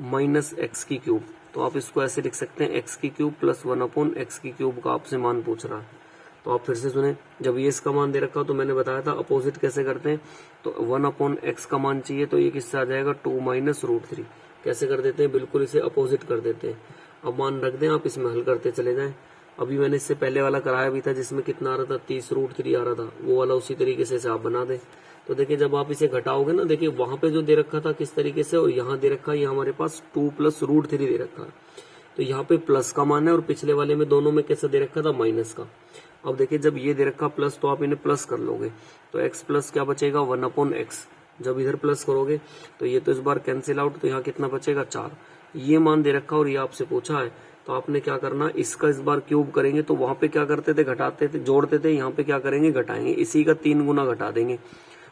Speaker 1: माइनस x की क्यूब। तो आप इसको ऐसे लिख सकते हैं x की क्यूब प्लस 1/x की क्यूब का आपसे मान पूछ रहा है। तो आप फिर से सुने, जब ये इसका मान दे रखा तो मैंने बताया था अपोजिट कैसे करते हैं। तो 1/x का मान चाहिए तो ये किससे आ जाएगा 2 माइनस √3। कैसे कर देते हैं, बिल्कुल इसे अपोजिट कर देते हैं। अब मान रख दें, आप इसमें हल करते चले जाएं। अभी मैंने इससे पहले वाला कराया भी था जिसमें कितना आ रहा था 30√3 आ रहा था, वो वाला उसी तरीके से आप बना दें। तो देखिए जब आप इसे घटाओगे ना, देखिए वहां पे जो दे रखा था किस तरीके से, और यहाँ दे रखा है, ये हमारे पास 2 प्लस √3 दे रखा है, तो यहाँ पे प्लस का मान है, और पिछले वाले में दोनों में कैसा दे रखा था माइनस का। अब देखिए जब ये दे रखा प्लस तो आप इन्हें प्लस कर लोगे तो x प्लस क्या बचेगा 1/x। जब इधर प्लस करोगे तो ये तो इस बार कैंसिल आउट, तो यहाँ कितना बचेगा 4। ये मान दे रखा और ये आपसे पूछा है तो आपने क्या करना, इसका इस बार क्यूब करेंगे तो वहां पे क्या करते थे, घटाते थे, जोड़ते थे, यहाँ पे क्या करेंगे, घटाएंगे, इसी का 3 गुना घटा देंगे।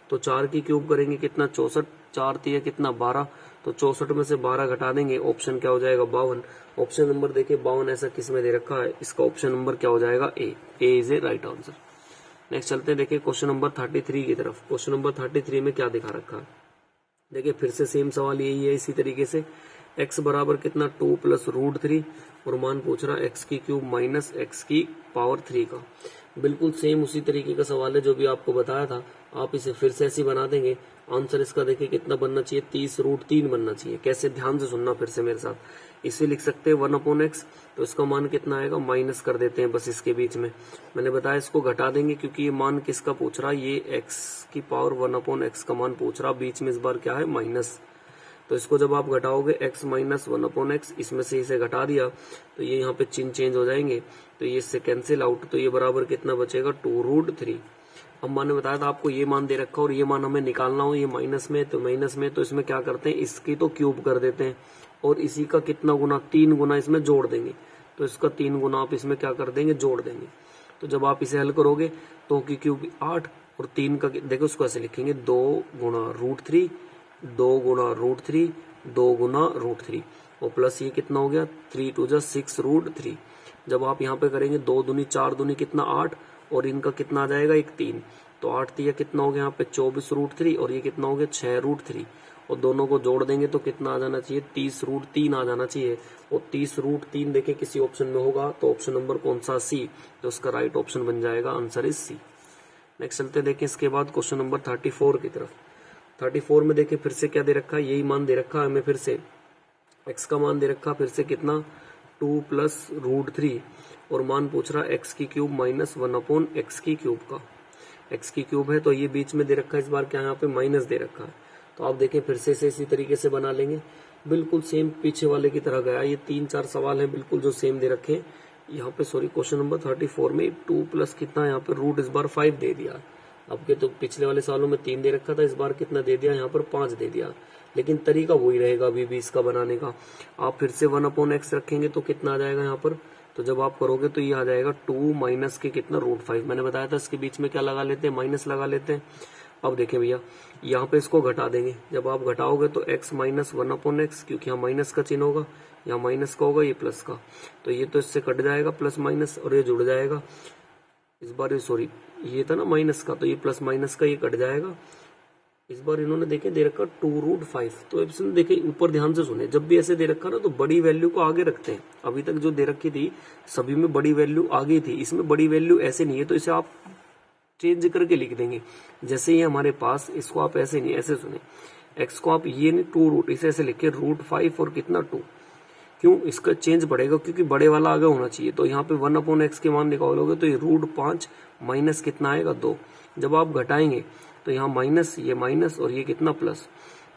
Speaker 1: तो 4 की क्यूब करेंगे कितना, 64, 4 3 कितना 12, तो 64 में से 12 घटा देंगे, ऑप्शन क्या हो जाएगा 52। ऑप्शन नंबर देखिए 52 ऐसा किस में दे रखा है, इसका ऑप्शन नंबर क्या हो जाएगा A is a right answer. Next चलते हैं देखिए क्वेश्चन नंबर 33 की तरफ। क्वेश्चन नंबर 33 में क्या दिखा रखा है, देखिए फिर से सेम सवाल यही है, इसी तरीके से x बराबर कितना 2 प्लस रूट 3 और मान पूछ रहा है x की क्यूब माइनस x की पावर 3 का। बिल्कुल सेम उसी तरीके का सवाल है जो भी आपको बताया था, आप इसे फिर से ऐसे बना देंगे। आंसर इसका देखिए कितना बनना चाहिए, 30 रूट 3 बनना चाहिए। कैसे, ध्यान से सुनना फिर से मेरे साथ। इसे लिख सकते हैं 1/x, तो इसका मान कितना आएगा, माइनस कर देते हैं बस इसके बीच में। मैंने बताया इसको घटा देंगे क्योंकि ये मान किसका पूछ रहा है, ये x की पावर 1/x का मान पूछ रहा, बीच में इस बार क्या है, माइनस। तो इसको जब आप घटाओगे x माइनस 1/x, इसमें से इसे घटा दिया तो ये यहाँ पे चिन्ह चेंज हो जाएंगे, तो ये इससे कैंसिल आउट, तो ये बराबर कितना बचेगा 2 रूट 3। अब मैंने बताया था आपको ये मान दे रखा और ये मान हमें निकालना हो, ये माइनस में तो माइनस में, तो इसमें क्या करते हैं, इसकी तो क्यूब कर देते हैं और इसी का कितना गुना, 3 गुना इसमें जोड़ देंगे। तो इसका 3 गुना आप इसमें क्या कर देंगे, जोड़ देंगे। तो जब आप इसे हल करोगे तो की क्यूब 8 और 3 का देखो, उसको ऐसे लिखेंगे 2 गुना रूट 3, 2 गुना रूट 3, 2 गुना रूट 3 और प्लस ये कितना हो गया 3 2 जा 6 रूट 3। जब आप यहाँ पे करेंगे 2 दूनी 4 दूनी कितना 8 और इनका कितना आ जाएगा 1 3, तो 8 3 कितना हो गया यहाँ पे 24 रूट 3 और ये कितना हो गया 6 रूट 3 और दोनों को जोड़ देंगे तो कितना आ जाना चाहिए 30 रूट 3 आ जाना चाहिए। और 30 रूट 3 देखे किसी ऑप्शन में होगा तो ऑप्शन नंबर कौन सा, सी, तो उसका राइट ऑप्शन बन जाएगा, आंसर इज सी। नेक्स्ट चलते देखें इसके बाद क्वेश्चन नंबर 34 की तरफ। 34 में देखें फिर से क्या दे रखा है, यही मान दे रखा है हमें, फिर से x का मान दे रखा फिर से कितना 2 प्लस रूट 3 और मान पूछ रहा x की क्यूब माइनस 1/x की क्यूब का। x की क्यूब है तो ये बीच में दे रखा है, इस बार क्या यहाँ पे माइनस दे रखा है। तो आप देखें फिर से इसे इसी तरीके से बना लेंगे, बिल्कुल सेम पीछे वाले की तरह गया। ये 3-4 सवाल हैं बिल्कुल जो सेम दे रखे हैं यहाँ पे। सॉरी, क्वेश्चन नंबर 34 में 2 प्लस कितना यहाँ पे रूट इस बार 5 दे दिया। आपके तो पिछले वाले सालों में 3 दे रखा था, इस बार कितना दे दिया, यहाँ पर 5 दे दिया। लेकिन तरीका वही रहेगा अभी भी इसका बनाने का। आप फिर से 1/x रखेंगे तो कितना आ जाएगा यहाँ पर, तो जब आप करोगे तो ये आ जाएगा 2 माइनस के कितना रूट 5। मैंने बताया था इसके बीच में क्या लगा लेते हैं, माइनस लगा लेते हैं। अब देखें भैया यहाँ पे इसको घटा देंगे, जब आप घटाओगे तो x माइनस 1/x, क्योंकि यहाँ माइनस का चिन्ह होगा, यहाँ माइनस का होगा, ये प्लस का, तो ये तो इससे कट जाएगा प्लस माइनस और ये जुड़ जाएगा। इस बार ये सॉरी ये था ना माइनस का, तो ये प्लस माइनस का ये कट जाएगा। इस बार इन्होंने देखे दे रखा 2 रूट 5, तो इसमें देखे ऊपर ध्यान से सुने, जब भी ऐसे दे रखा ना तो बड़ी वैल्यू को आगे रखते हैं। अभी तक जो दे रखी थी सभी में बड़ी वैल्यू आगे थी, इसमें बड़ी वैल्यू ऐसे नहीं है, तो इसे आप चेंज करके लिख देंगे। जैसे ये हमारे पास, इसको आप ऐसे नहीं, ऐसे सुने, x को आप ये नहीं 2 रूट, इसे ऐसे लिखे रूट 5 और कितना 2। क्यों, इसका चेंज बढ़ेगा क्योंकि बड़े वाला आगे होना चाहिए। तो यहाँ पे 1/x के मान निकालोगे तो ये रूट 5 माइनस कितना आएगा 2। जब आप घटाएंगे तो यहाँ माइनस, ये माइनस और ये कितना प्लस,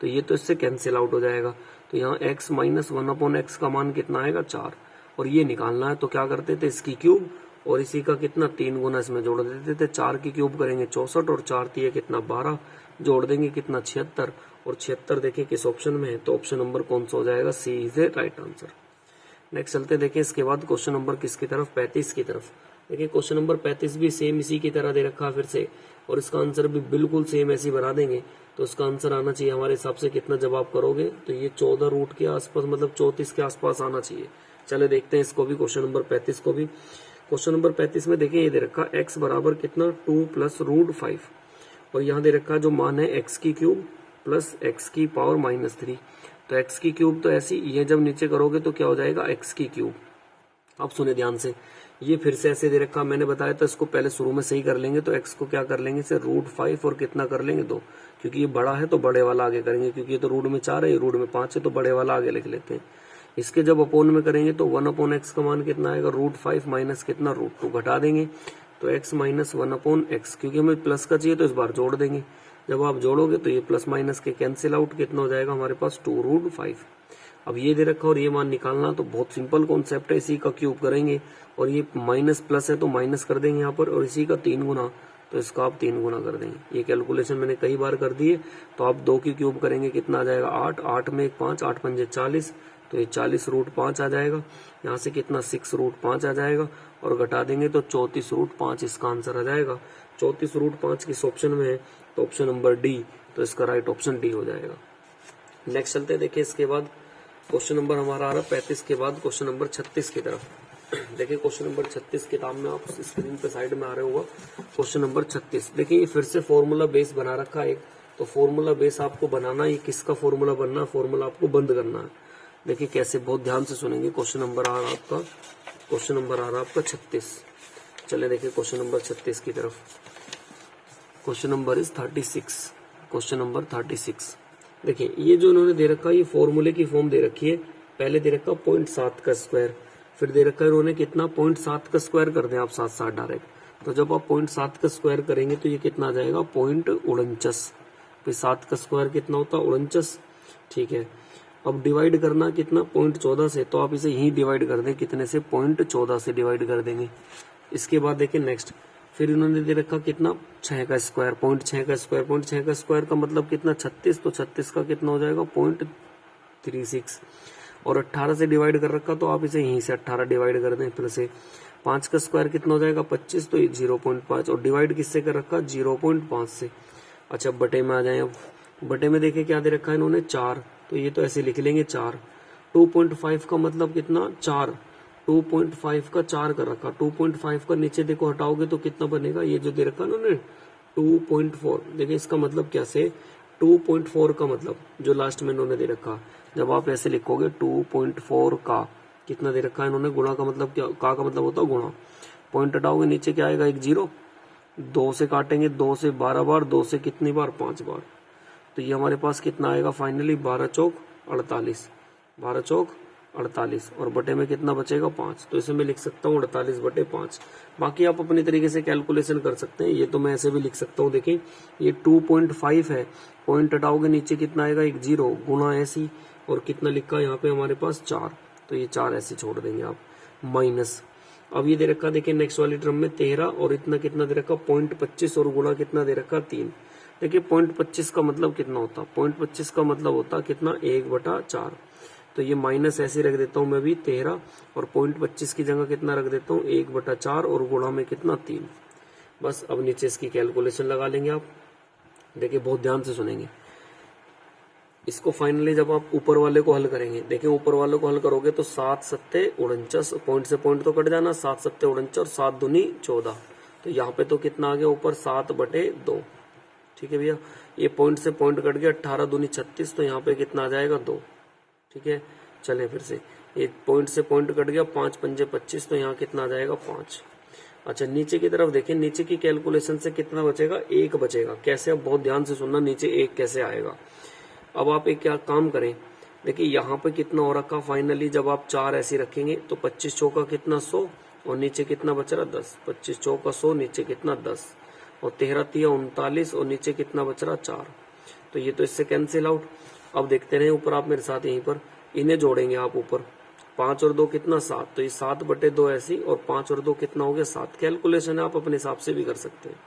Speaker 1: तो ये तो इससे कैंसिल आउट हो जाएगा। तो यहाँ x माइनस 1/x का मान कितना आएगा 4 और ये निकालना है तो क्या करते थे, इसकी क्यूब और इसी का कितना 3 गुना इसमें जोड़ देते थे। 4 की क्यूब करेंगे 64 और 4 3 कितना 12, जोड़ देंगे कितना 76 और 76 देखिए किस ऑप्शन में है, तो ऑप्शन नंबर कौन सा हो जाएगा, C is a right answer. Next चलते देखें इसके बाद क्वेश्चन नंबर किसकी तरफ, 35 की तरफ। देखिए क्वेश्चन नंबर 35 भी सेम इसी की तरह दे रखा फिर से, और इसका आंसर भी बिल्कुल सेम ऐसे बना देंगे। तो इसका आंसर आना चाहिए हमारे हिसाब से कितना, जब आप करोगे तो ये 14 रूट के आसपास, मतलब 34 के आसपास आना चाहिए। चले देखते हैं इसको भी, क्वेश्चन नंबर 35 को भी। क्वेश्चन नंबर 35 में देखिए ये दे रखा x बराबर कितना 2 प्लस रूट 5 और यहाँ दे रखा जो मान है x की क्यूब प्लस x की पावर -3। तो x की क्यूब तो ऐसी, ये जब नीचे करोगे तो क्या हो जाएगा x की क्यूब। अब सुने ध्यान से, ये फिर से ऐसे दे रखा, मैंने बताया था इसको पहले शुरू में सही कर लेंगे, तो x को क्या कर लेंगे इसे रूट 5 और कितना कर लेंगे 2, क्योंकि ये बड़ा है तो बड़े वाला आगे करेंगे, क्योंकि ये तो रूट में 4 है, रूट में 5 है, तो बड़े वाला आगे लिख लेते हैं। इसके जब अपोन में करेंगे तो 1/x का मान कितना आएगा, रूट 5 माइनस कितना रूट 2, घटा देंगे तो x माइनस 1/x, क्योंकि हमें प्लस का चाहिए तो इस बार जोड़ देंगे। जब आप जोड़ोगे तो ये प्लस माइनस के कैंसिल आउट, कितना हो जाएगा हमारे पास 2 रूट 5। अब ये दे रखा और ये मान निकालना, तो बहुत सिंपल कॉन्सेप्ट है, इसी का क्यूब करेंगे और ये माइनस प्लस है तो माइनस कर देंगे यहाँ पर, और इसी का 3 गुना, तो इसका आप 3 गुना कर देंगे। ये कैलकुलेशन मैंने कई बार कर दी है। तो आप 2 की क्यूब करेंगे कितना आ जाएगा 8, 8 में 1 5, 8 पंजे 40, तो ये 40√5 आ जाएगा। यहाँ से कितना 6√5 आ जाएगा और घटा देंगे तो 34√5 इसका आंसर आ जाएगा। 34√5 किस ऑप्शन में है, तो ऑप्शन नंबर डी, तो इसका राइट ऑप्शन डी हो जाएगा। नेक्स्ट चलते हैं, देखिए इसके बाद क्वेश्चन नंबर हमारा आ रहा है 35 के बाद क्वेश्चन नंबर 36 की तरफ। देखिए क्वेश्चन नंबर 36 किताब में आप स्क्रीन पे साइड में आ रहे होगा क्वेश्चन नंबर 36। देखिए ये फिर से फॉर्मूला बेस बना रखा है एक, तो फॉर्मूला बेस आपको बनाना, ये किसका फॉर्मूला बनना है, फॉर्मूला आपको बंद करना है। देखिए कैसे, बहुत ध्यान से सुनेंगे। क्वेश्चन नंबर आ रहा है आपका 36। चले देखिए क्वेश्चन नंबर 36 की तरफ। Question number is 36, question number 36। देखिए ये जो इन्होंने दे रखा है, ये फॉर्मूले की फॉर्म दे रखी है। पहले दे रखा 0.7 का स्क्वायर, फिर दे रखा है इन्होंने कितना 0.7 का स्क्वायर कर दें आप 7 डायरेक्ट। तो जब आप 0.7 का स्क्वायर करेंगे तो ये कितना आ जाएगा 0.49। फिर 7 का स्क्वायर कितना होता है 49, ठीक है। अब डिवाइड करना कितना 0.14 से, तो आप इसे यही डिवाइड कर दें, कितने से 0.14 से डिवाइड कर देंगे। इसके बाद देखिए नेक्स्ट, फिर इन्होंने दे रखा कितना 6 का स्क्वायर, 0.6 का स्क्वायर, 0.6 का स्क्वायर का मतलब कितना 36, तो 36 का कितना हो जाएगा 0.36। और 18 से डिवाइड कर रखा, तो आप इसे यहीं से 18 डिवाइड कर दें। फिर से 5 का स्क्वायर कितना हो जाएगा 25, तो ये 0.5, और डिवाइड किससे कर रखा 0.5 से। अच्छा बटे में आ जाए, अब बटे में देखिए क्या दे रखा है इन्होंने 4, तो ये तो ऐसे लिख लेंगे 4। 2.5 का मतलब कितना 4, 2.5 का 4 कर रखा, 2.5 का नीचे देखो हटाओगे तो कितना बनेगा, ये जो दे रखा है उन्होंने 2.4। देखिए इसका मतलब क्या से 2.4 का मतलब जो लास्ट में इन्होंने दे रखा, जब आप ऐसे लिखोगे 2.4 का कितना दे रखा है इन्होंने, गुणा का मतलब क्या, का मतलब होता है गुणा। पॉइंट हटाओगे नीचे क्या आएगा, एक 0, 2 से काटेंगे, 2 से 12 बार, 2 से कितनी बार 5 बार, तो ये हमारे पास कितना आएगा फाइनली 12 चौक 48, 12 चौक 48, और बटे में कितना बचेगा 5, तो इसे मैं लिख सकता हूँ 48/5। बाकी आप अपने तरीके से कैलकुलेशन कर सकते हैं, ये तो मैं ऐसे भी लिख सकता हूँ। देखिए ये 2.5 है, पॉइंट हटाओगे नीचे कितना आएगा एक 0, गुणा ऐसी, और कितना लिखा यहाँ पे हमारे पास 4, तो ये 4 ऐसे छोड़ देंगे आप, माइनस। अब ये दे रखा देखिए नेक्स्ट वाली टर्म में 13, और इतना कितना दे रखा 0.25, और गुणा कितना दे रखा 3। देखिए 0.25 का मतलब कितना होता, 0.25 का मतलब होता कितना 1/4, तो ये माइनस ऐसे रख देता हूं मैं भी 13, और 0.25 की जगह कितना रख देता हूँ 1/4, और गुणा में कितना 3। बस अब नीचे इसकी कैलकुलेशन लगा लेंगे आप। देखिए बहुत ध्यान से सुनेंगे इसको। फाइनली जब आप ऊपर वाले को हल करेंगे, देखिए ऊपर वाले को हल करोगे तो 7 सत्ते 49, पॉइंट से पॉइंट तो कट जाना, 7 सत्ते 49 और 7 दूनी 14, तो यहाँ पे तो कितना आ गया ऊपर 7/2, ठीक है भैया। ये पॉइंट से पॉइंट कट गया, 18 दूनी 36, तो यहाँ पे कितना आ जाएगा 2, ठीक है। चले फिर से, ये पॉइंट से पॉइंट कट गया, 5 पंजे 25, तो यहाँ कितना आ जाएगा 5। अच्छा नीचे की तरफ देखें, नीचे की कैलकुलेशन से कितना बचेगा 1 बचेगा। कैसे, अब बहुत ध्यान से सुनना, नीचे 1 कैसे आएगा। अब आप एक क्या काम करें, देखिए यहाँ पे कितना हो रखा फाइनली, जब आप 4 ऐसे रखेंगे तो 25 चौका कितना 100, और नीचे कितना बच रहा 10, 25 चौका 100, नीचे कितना 10, और 13 तिया 39, और नीचे कितना बच रहा 4, तो ये तो इससे कैंसिल आउट। अब देखते रहे ऊपर आप मेरे साथ, यहीं पर इन्हें जोड़ेंगे आप ऊपर, 5 और 2 कितना 7, तो ये 7/2 ऐसी, और 5 और 2 कितना हो गया 7। कैलकुलेशन है आप अपने हिसाब से भी कर सकते हैं।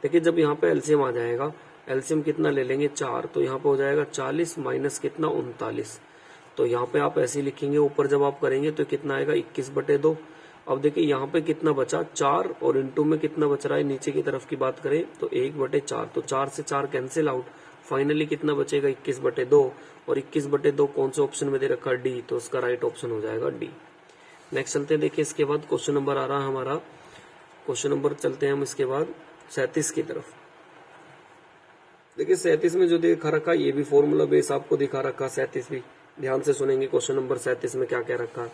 Speaker 1: देखिए जब यहाँ पे एलसीएम आ जाएगा, एलसीएम कितना ले लेंगे 4, तो यहाँ पे हो जाएगा 40 माइनस कितना 39, तो यहाँ पे आप ऐसे ही लिखेंगे, ऊपर जब आप करेंगे तो कितना आएगा 21/2। अब देखिए यहाँ पे कितना बचा 4, और इंटू में कितना बच रहा है नीचे की तरफ की बात करें तो 1/4, तो 4 से 4 कैंसिल आउट, फाइनली कितना बचेगा 21/2, और 21/2 कौन से ऑप्शन में दे रखा डी, तो उसका राइट ऑप्शन हो जाएगा डी। नेक्स्ट चलते हैं, देखिए इसके बाद क्वेश्चन नंबर आ रहा है हमारा, क्वेश्चन नंबर चलते हैं हम इसके बाद 37 की तरफ। देखिए 37 में जो दिखा रखा, ये भी फॉर्मूला बेस आपको दिखा रखा, 37 भी ध्यान से सुनेंगे। क्वेश्चन नंबर 37 में क्या कह रखा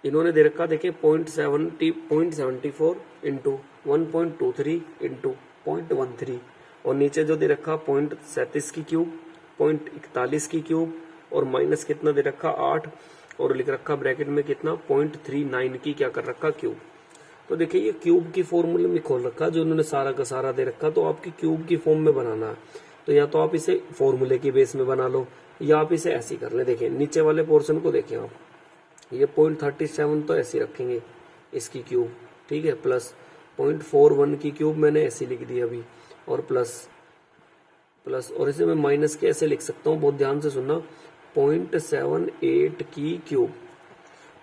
Speaker 1: इन्होंने दे रखा, देखिए 0.74 इंटू 1.23 इंटू 0.13, और नीचे जो दे रखा 0.37 की क्यूब, 0.41 की क्यूब, और माइनस कितना दे रखा 8, और लिख रखा ब्रैकेट में कितना 0.39 की क्या कर रखा क्यूब। तो देखिए ये क्यूब की फॉर्मूले में खोल रखा, जो उन्होंने सारा का सारा दे रखा, तो आपकी क्यूब की फॉर्म में बनाना है, तो या तो आप इसे फॉर्मूले की बेस में बना लो, या आप इसे ऐसे कर ले। देखिए नीचे वाले पोर्शन को देखिए आप, ये 0.37 तो ऐसे रखेंगे इसकी क्यूब, ठीक है, प्लस 0.41 की क्यूब मैंने ऐसे लिख दी अभी, और प्लस, और इसे मैं माइनस के ऐसे लिख सकता हूँ, बहुत ध्यान से सुनना, 0.78 की क्यूब,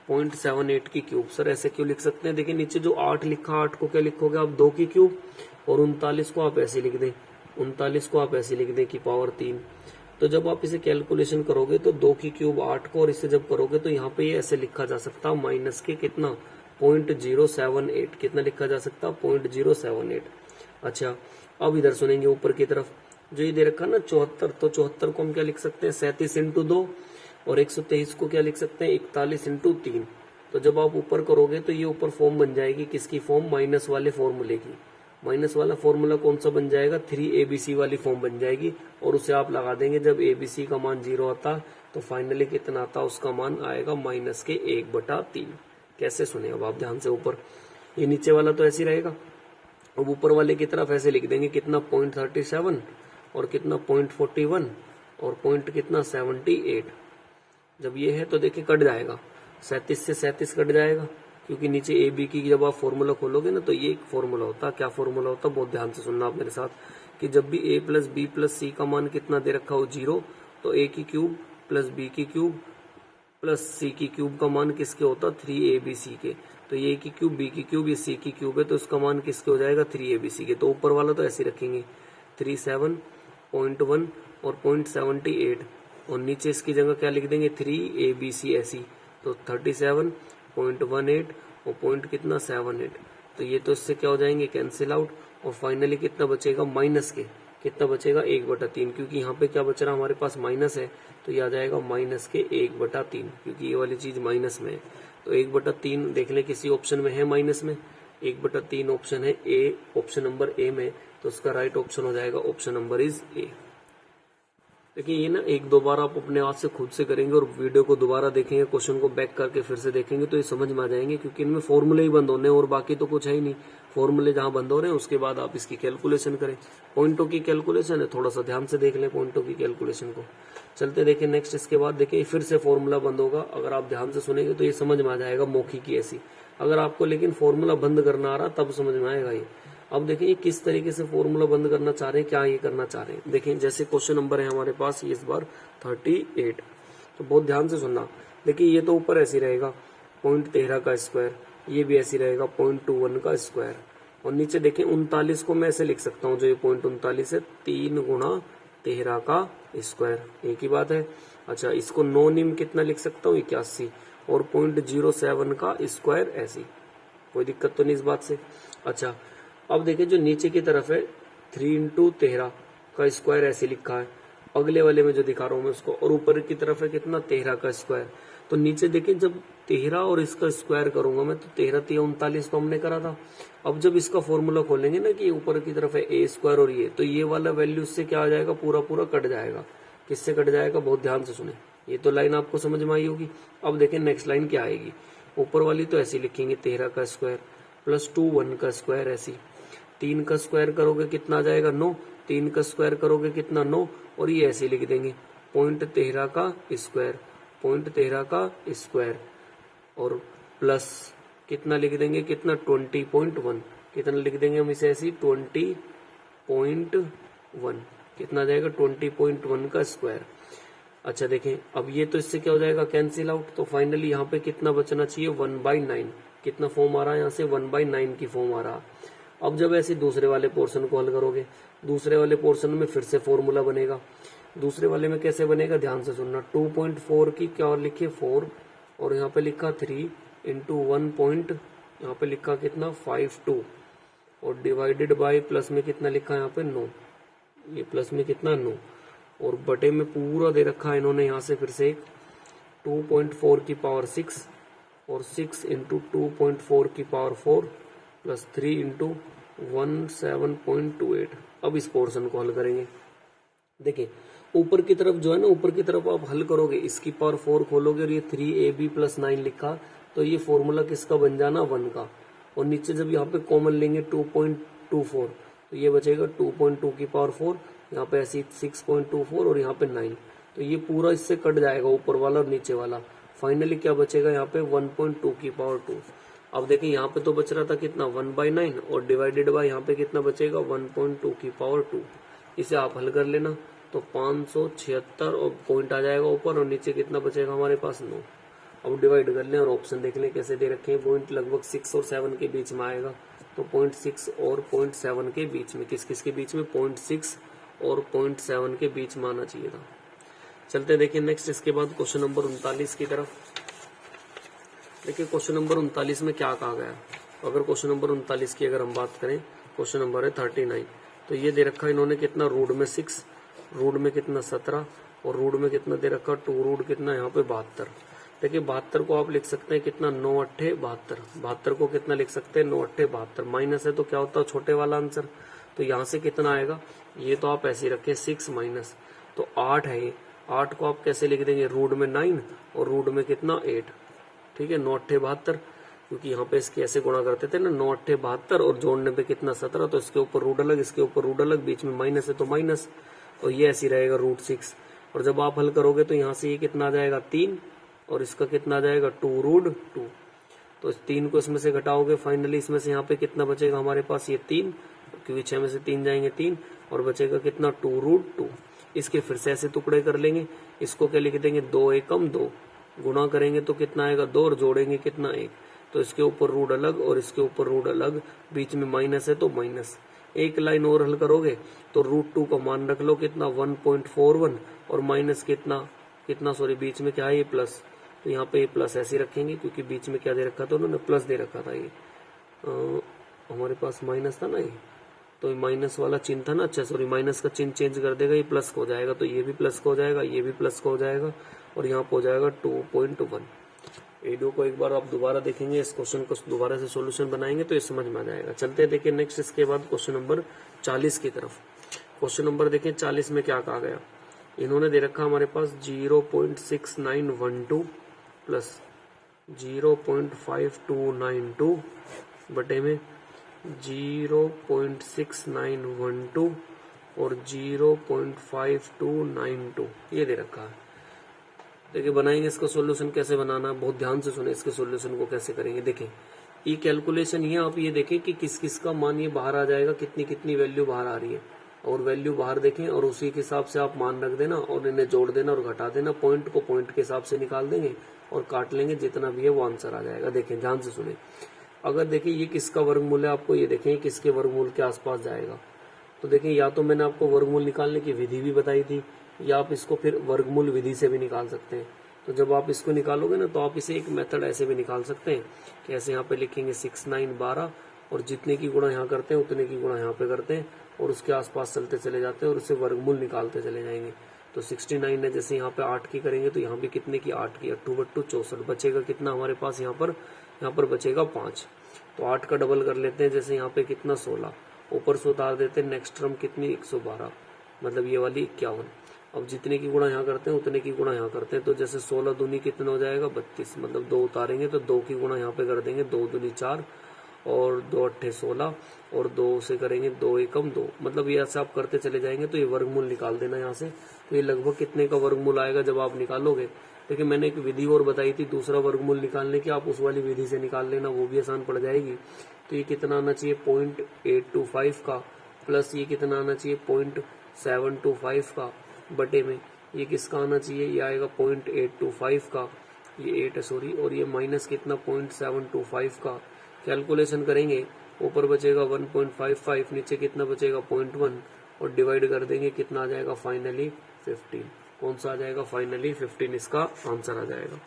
Speaker 1: 0.78 की क्यूब। सर ऐसे क्यों लिख सकते हैं? देखिए नीचे जो 8 लिखा, 8 को क्या लिखोगे आप 2 की क्यूब, और 39 को आप ऐसे लिख दें, 39 को आप ऐसे लिख दें की पावर 3। तो जब आप इसे कैलकुलेशन करोगे तो 2 की क्यूब 8 को, और इसे जब करोगे तो यहाँ पे ये ऐसे लिखा जा सकता माइनस के कितना 0.078, कितना लिखा जा सकता 0.078। अच्छा अब इधर सुनेंगे ऊपर की तरफ जो ये दे रखा ना 74, तो 74 को हम क्या लिख सकते हैं 37 इंटू 2, और 123 को क्या लिख सकते हैं 41 इंटू 3। तो जब आप ऊपर करोगे तो ये ऊपर फॉर्म बन जाएगी किसकी फॉर्म, माइनस वाले फॉर्मूले की। माइनस वाला फॉर्मूला कौन सा बन जाएगा, 3abc वाली फॉर्म बन जाएगी, और उसे आप लगा देंगे जब abc का मान 0 आता तो फाइनली कितना आता, उसका मान आएगा माइनस के 1/3। कैसे सुने अब आप ध्यान से, ऊपर ये नीचे वाला तो ऐसे ही रहेगा, अब ऊपर वाले की तरफ ऐसे लिख देंगे कितना 0.37 और कितना 0.41 और पॉइंट कितना 78। जब ये है तो देखिए कट जाएगा, 37 से 37 कट जाएगा, क्योंकि नीचे ए बी की जब आप फॉर्मूला खोलोगे ना तो ये एक फॉर्मूला होता है। क्या फॉर्मूला होता है, बहुत ध्यान से सुनना आप मेरे साथ, कि जब भी a प्लस बी प्लस सी का मान कितना दे रखा हो 0, तो a की क्यूब प्लस b की क्यूब प्लस सी की क्यूब का मान किसके होता 3abc के। तो ये की क्यूब बी की क्यूब ये सी की क्यूब है, तो इसका मान किसके हो जाएगा 3abc के। तो ऊपर वाला तो ऐसे रखेंगे 37.1 और 0.78, और नीचे इसकी जगह क्या लिख देंगे 3abc ऐसी, तो 37.18 और पॉइंट कितना 78। तो ये तो इससे क्या हो जाएंगे कैंसिल आउट, और फाइनली कितना बचेगा माइनस के, कितना बचेगा 1/3, क्योंकि यहाँ पे क्या बच रहा हमारे पास माइनस है, तो ये आ जाएगा माइनस के 1/3, क्योंकि ये वाली चीज माइनस में है। तो 1/3 देख लें किसी ऑप्शन में है माइनस में, 1/3 ऑप्शन है ए, ऑप्शन नंबर ए में, तो उसका राइट ऑप्शन हो जाएगा ऑप्शन नंबर इज ए। देखिए ये ना एक दो बार आप अपने हाथ से खुद से करेंगे और वीडियो को दोबारा देखेंगे, क्वेश्चन को बैक करके फिर से देखेंगे तो ये समझ में आ जाएंगे, क्योंकि इनमें फॉर्मूले ही बंद होने हैं और बाकी तो कुछ है ही नहीं। फॉर्मूले जहां बंद हो रहे हैं उसके बाद आप इसकी कैलकुलेशन करें। पॉइंटों की कैलकुलेशन है, थोड़ा सा ध्यान से देख लें पॉइंटों की कैलकुलेशन को। चलते देखें नेक्स्ट, इसके बाद देखिए फिर से फॉर्मूला बंद होगा, अगर आप ध्यान से सुनेंगे तो ये समझ में आ जाएगा मौखिकी ऐसी। अगर आपको लेकिन फॉर्मूला बंद करना आ रहा तब समझ में आएगा ये। अब देखिए ये किस तरीके से फॉर्मूला बंद करना चाह रहे हैं, क्या ये करना चाह रहे हैं। देखिए जैसे क्वेश्चन नंबर है हमारे पास ये इस बार 38, तो बहुत ध्यान से सुनना। देखिए ये तो ऊपर ऐसे रहेगा 0.13 का स्क्वायर, ये भी ऐसे रहेगा 0.21 का स्क्वायर, और नीचे देखिए 39 को मैं ऐसे लिख सकता हूँ, जो ये 0.39 है 3 गुणा 13 का स्क्वायर, एक ही बात है। अच्छा इसको नॉनिम कितना लिख सकता हूँ 81, और 0.07 का स्क्वायर ऐसी, कोई दिक्कत तो नहीं इस बात से। अच्छा अब देखिए जो नीचे की तरफ है 3 इंटू 13 का स्क्वायर ऐसे लिखा है, अगले वाले में जो दिखा रहा हूं मैं उसको, और ऊपर की तरफ है कितना 13 का स्क्वायर। तो नीचे देखिए जब 13 और इसका स्क्वायर करूंगा मैं तो 13 3 39 तो हमने करा था। अब जब इसका फॉर्मूला खोलेंगे ना कि ऊपर की तरफ है ए स्क्वायर और ये, तो ये वाला वैल्यू से क्या आ जाएगा, पूरा पूरा कट जाएगा। किससे कट जाएगा, बहुत ध्यान से सुने, ये तो लाइन आपको समझ में आई होगी। अब देखें नेक्स्ट लाइन क्या आएगी, ऊपर वाली तो ऐसी लिखेंगे 13 का स्क्वायर प्लस 2 1 का स्क्वायर ऐसी, 3 का स्क्वायर करोगे कितना आ जाएगा 9, 3 का स्क्वायर करोगे कितना 9, और ये ऐसे लिख देंगे 0.13 का स्क्वायर, 0.13 का स्क्वायर, और प्लस कितना लिख देंगे कितना 20.1, कितना लिख देंगे हम इसे ऐसे 20.1, कितना आ जाएगा 20.1 का स्क्वायर। अच्छा देखें अब ये तो इससे क्या हो जाएगा कैंसिल आउट, तो फाइनली यहाँ पे कितना बचना चाहिए 1/9, कितना फॉर्म आ रहा है यहाँ से 1/9 की फॉर्म आ रहा। अब जब ऐसे दूसरे वाले पोर्शन को हल करोगे, दूसरे वाले पोर्शन में फिर से फॉर्मूला बनेगा। दूसरे वाले में कैसे बनेगा, ध्यान से सुनना। 2.4 की क्या और लिखिए 4, और यहाँ पे लिखा 3 इंटू 1 पॉइंट, यहाँ पे लिखा कितना 52, और डिवाइडेड बाय प्लस में कितना लिखा है यहाँ पे 9, ये प्लस में कितना 9, और बटे में पूरा दे रखा है इन्होंने यहाँ से फिर से एक 2.4 की पावर 6, और 6 इंटू 2.4 की पावर 4 प्लस 3 इंटू 17.28। अब इस पोर्शन को हल करेंगे। देखिए ऊपर की तरफ जो है ना, ऊपर की तरफ आप हल करोगे, इसकी पावर 4 खोलोगे और ये 3ab प्लस 9 लिखा, तो ये फॉर्मूला किसका बन जाना 1 का, और नीचे जब यहाँ पे कॉमन लेंगे 2.24, तो ये बचेगा 2.2 की पावर 4, यहाँ पे ऐसी 6.24 और यहाँ पे 9, तो ये पूरा इससे कट जाएगा ऊपर वाला और नीचे वाला। फाइनली क्या बचेगा यहाँ पे 1.2 की पावर 2। अब देखिए यहाँ पे तो बच रहा था कितना 1/9, और डिवाइडेड बाय यहाँ पे कितना बचेगा 1.2 की पावर 2। इसे आप हल कर लेना, तो 576 और पॉइंट आ जाएगा ऊपर और नीचे कितना बचेगा हमारे पास 9। अब डिवाइड कर लें और ऑप्शन देख लें कैसे दे रखे हैं। पॉइंट लगभग 6 और 7 के बीच में आएगा, तो 0.6 और 0.7 के बीच में, किस किस के बीच में, 0.6 और 0.7 के बीच में आना चाहिए था। चलते देखिए नेक्स्ट, इसके बाद क्वेश्चन नंबर 39 की तरफ। देखिए क्वेश्चन नंबर 39 में क्या कहा गया। अगर क्वेश्चन नंबर 39 की अगर हम बात करें, क्वेश्चन नंबर है 39, तो ये दे रखा इन्होंने कितना, रूट में 6, रूट में कितना 17 और रूट में कितना दे रखा 2, रूट कितना यहाँ पे 72। देखिए 72 को आप लिख सकते हैं कितना, 9 अट्ठे 72। 72 को कितना लिख सकते हैं, 9 अट्ठे 72। माइनस है तो क्या होता है, छोटे वाला आंसर, तो यहाँ से कितना आएगा, ये तो आप ऐसे ही रखें 6 माइनस, तो 8 है ये। 8 को आप कैसे लिख देंगे, रूट में 9 और रूट में कितना 8, ठीक है, 9 अट्ठे 72, क्योंकि यहाँ पे इसके ऐसे गुणा करते थे ना, 9 अट्ठे 72 और जोड़ने पे कितना 17, तो इसके ऊपर रूट अलग, इसके ऊपर रूट अलग, बीच में माइनस है तो माइनस, और ये ऐसे रहेगा रूट 6। और जब आप हल करोगे तो यहाँ से ये कितना आ जाएगा 3 और इसका कितना आ जाएगा 2 रूट 2। तो इस 3 को इसमें से घटाओगे, फाइनली इसमें से यहाँ पे कितना बचेगा हमारे पास, ये 3, क्योंकि 6 में से 3 जाएंगे 3, और बचेगा कितना 2 रूट 2। इसके फिर से ऐसे टुकड़े कर लेंगे, इसको क्या लिख देंगे, 2 एकम 2, गुणा करेंगे तो कितना आएगा 2 और जोड़ेंगे कितना 1, तो इसके ऊपर रूट अलग और इसके ऊपर रूट अलग, बीच में माइनस है तो माइनस। एक लाइन और हल करोगे तो रूट 2 का मान रख लो कितना 1.41 और माइनस कितना सॉरी बीच में क्या है ये प्लस, तो यहाँ पे ये प्लस ऐसे रखेंगे क्योंकि बीच में क्या दे रखा था उन्होंने, प्लस दे रखा था। ये हमारे पास माइनस था ना, ये तो माइनस वाला चिन्ह था ना, अच्छा सॉरी माइनस का चिन्ह चेंज कर देगा, ये प्लस हो जाएगा, तो ये भी प्लस हो जाएगा, ये भी प्लस हो जाएगा और यहाँ पे हो जाएगा 2.1। वीडियो को एक बार आप दोबारा देखेंगे, इस क्वेश्चन को दोबारा से सॉल्यूशन बनाएंगे तो ये समझ में आ जाएगा। चलते हैं देखिए नेक्स्ट, इसके बाद क्वेश्चन नंबर 40 की तरफ। क्वेश्चन नंबर देखें 40 में क्या कहा गया। इन्होंने दे रखा हमारे पास 0.6912 प्लस 0.5292 बटे में 0.6912 और 0.5292 ये दे रखा है। देखिए बनाएंगे इसका सॉल्यूशन, कैसे बनाना है बहुत ध्यान से सुने, इसके सॉल्यूशन को कैसे करेंगे। देखें ई कैलकुलेशन, ये आप ये देखें कि किस किस का मान ये बाहर आ जाएगा, कितनी कितनी वैल्यू बाहर आ रही है, और वैल्यू बाहर देखें और उसी के हिसाब से आप मान रख देना और इन्हें जोड़ देना और घटा देना, पॉइंट को पॉइंट के हिसाब से निकाल देंगे और काट लेंगे, जितना भी है वो आंसर आ जाएगा। देखें ध्यान से सुने, अगर देखिए ये किसका वर्गमूल है, आपको ये देखें किसके वर्गमूल के आसपास जाएगा, तो देखें या तो मैंने आपको वर्गमूल निकालने की विधि भी बताई थी, या आप इसको फिर वर्गमूल विधि से भी निकाल सकते हैं। तो जब आप इसको निकालोगे ना, तो आप इसे एक मेथड ऐसे भी निकाल सकते हैं कि ऐसे यहाँ पे लिखेंगे 6 9 12 और जितने की गुणा यहाँ करते हैं उतने की गुणा यहाँ पे करते हैं और उसके आसपास चलते चले जाते हैं और उससे वर्गमूल निकालते चले जाएंगे। तो 69 है, जैसे यहाँ पे 8 की करेंगे तो यहाँ भी कितने की 8 की, 8 बट्टू 64, बचेगा कितना हमारे पास यहाँ पर बचेगा 5। तो 8 का डबल कर लेते हैं, जैसे यहाँ पे कितना 16, ऊपर से उतार देते हैं, नेक्स्ट टर्म कितनी 112, मतलब ये वाली 51। अब जितने की गुणा यहाँ करते हैं उतने की गुणा यहाँ करते हैं, तो जैसे 16 दूनी कितना हो जाएगा 32, मतलब 2 उतारेंगे तो 2 की गुणा यहाँ पे कर देंगे, 2 दूनी 4 और 2 अट्ठे 16 और 2 से करेंगे 2 एकम 2, मतलब ये ऐसे आप करते चले जाएंगे। तो ये वर्गमूल निकाल देना यहाँ से, तो ये लगभग कितने का वर्गमूल आएगा जब आप निकालोगे। देखिए मैंने एक विधि और बताई थी दूसरा वर्गमूल निकालने की, आप उस वाली विधि से निकाल लेना, वो भी आसान पड़ जाएगी। तो ये कितना आना चाहिए 0.825 का, प्लस ये कितना आना चाहिए 0.725 का, बटे में ये किसका आना चाहिए, ये आएगा 0.825 का, ये 8 है सॉरी, और ये माइनस कितना 0.725 का। कैलकुलेशन करेंगे, ऊपर बचेगा 1.55, नीचे कितना बचेगा 0.1 और डिवाइड कर देंगे, कितना आ जाएगा फाइनली 15। कौन सा आ जाएगा फाइनली 15, इसका आंसर आ जाएगा।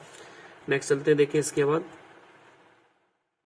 Speaker 1: नेक्स्ट चलते हैं, देखिए इसके बाद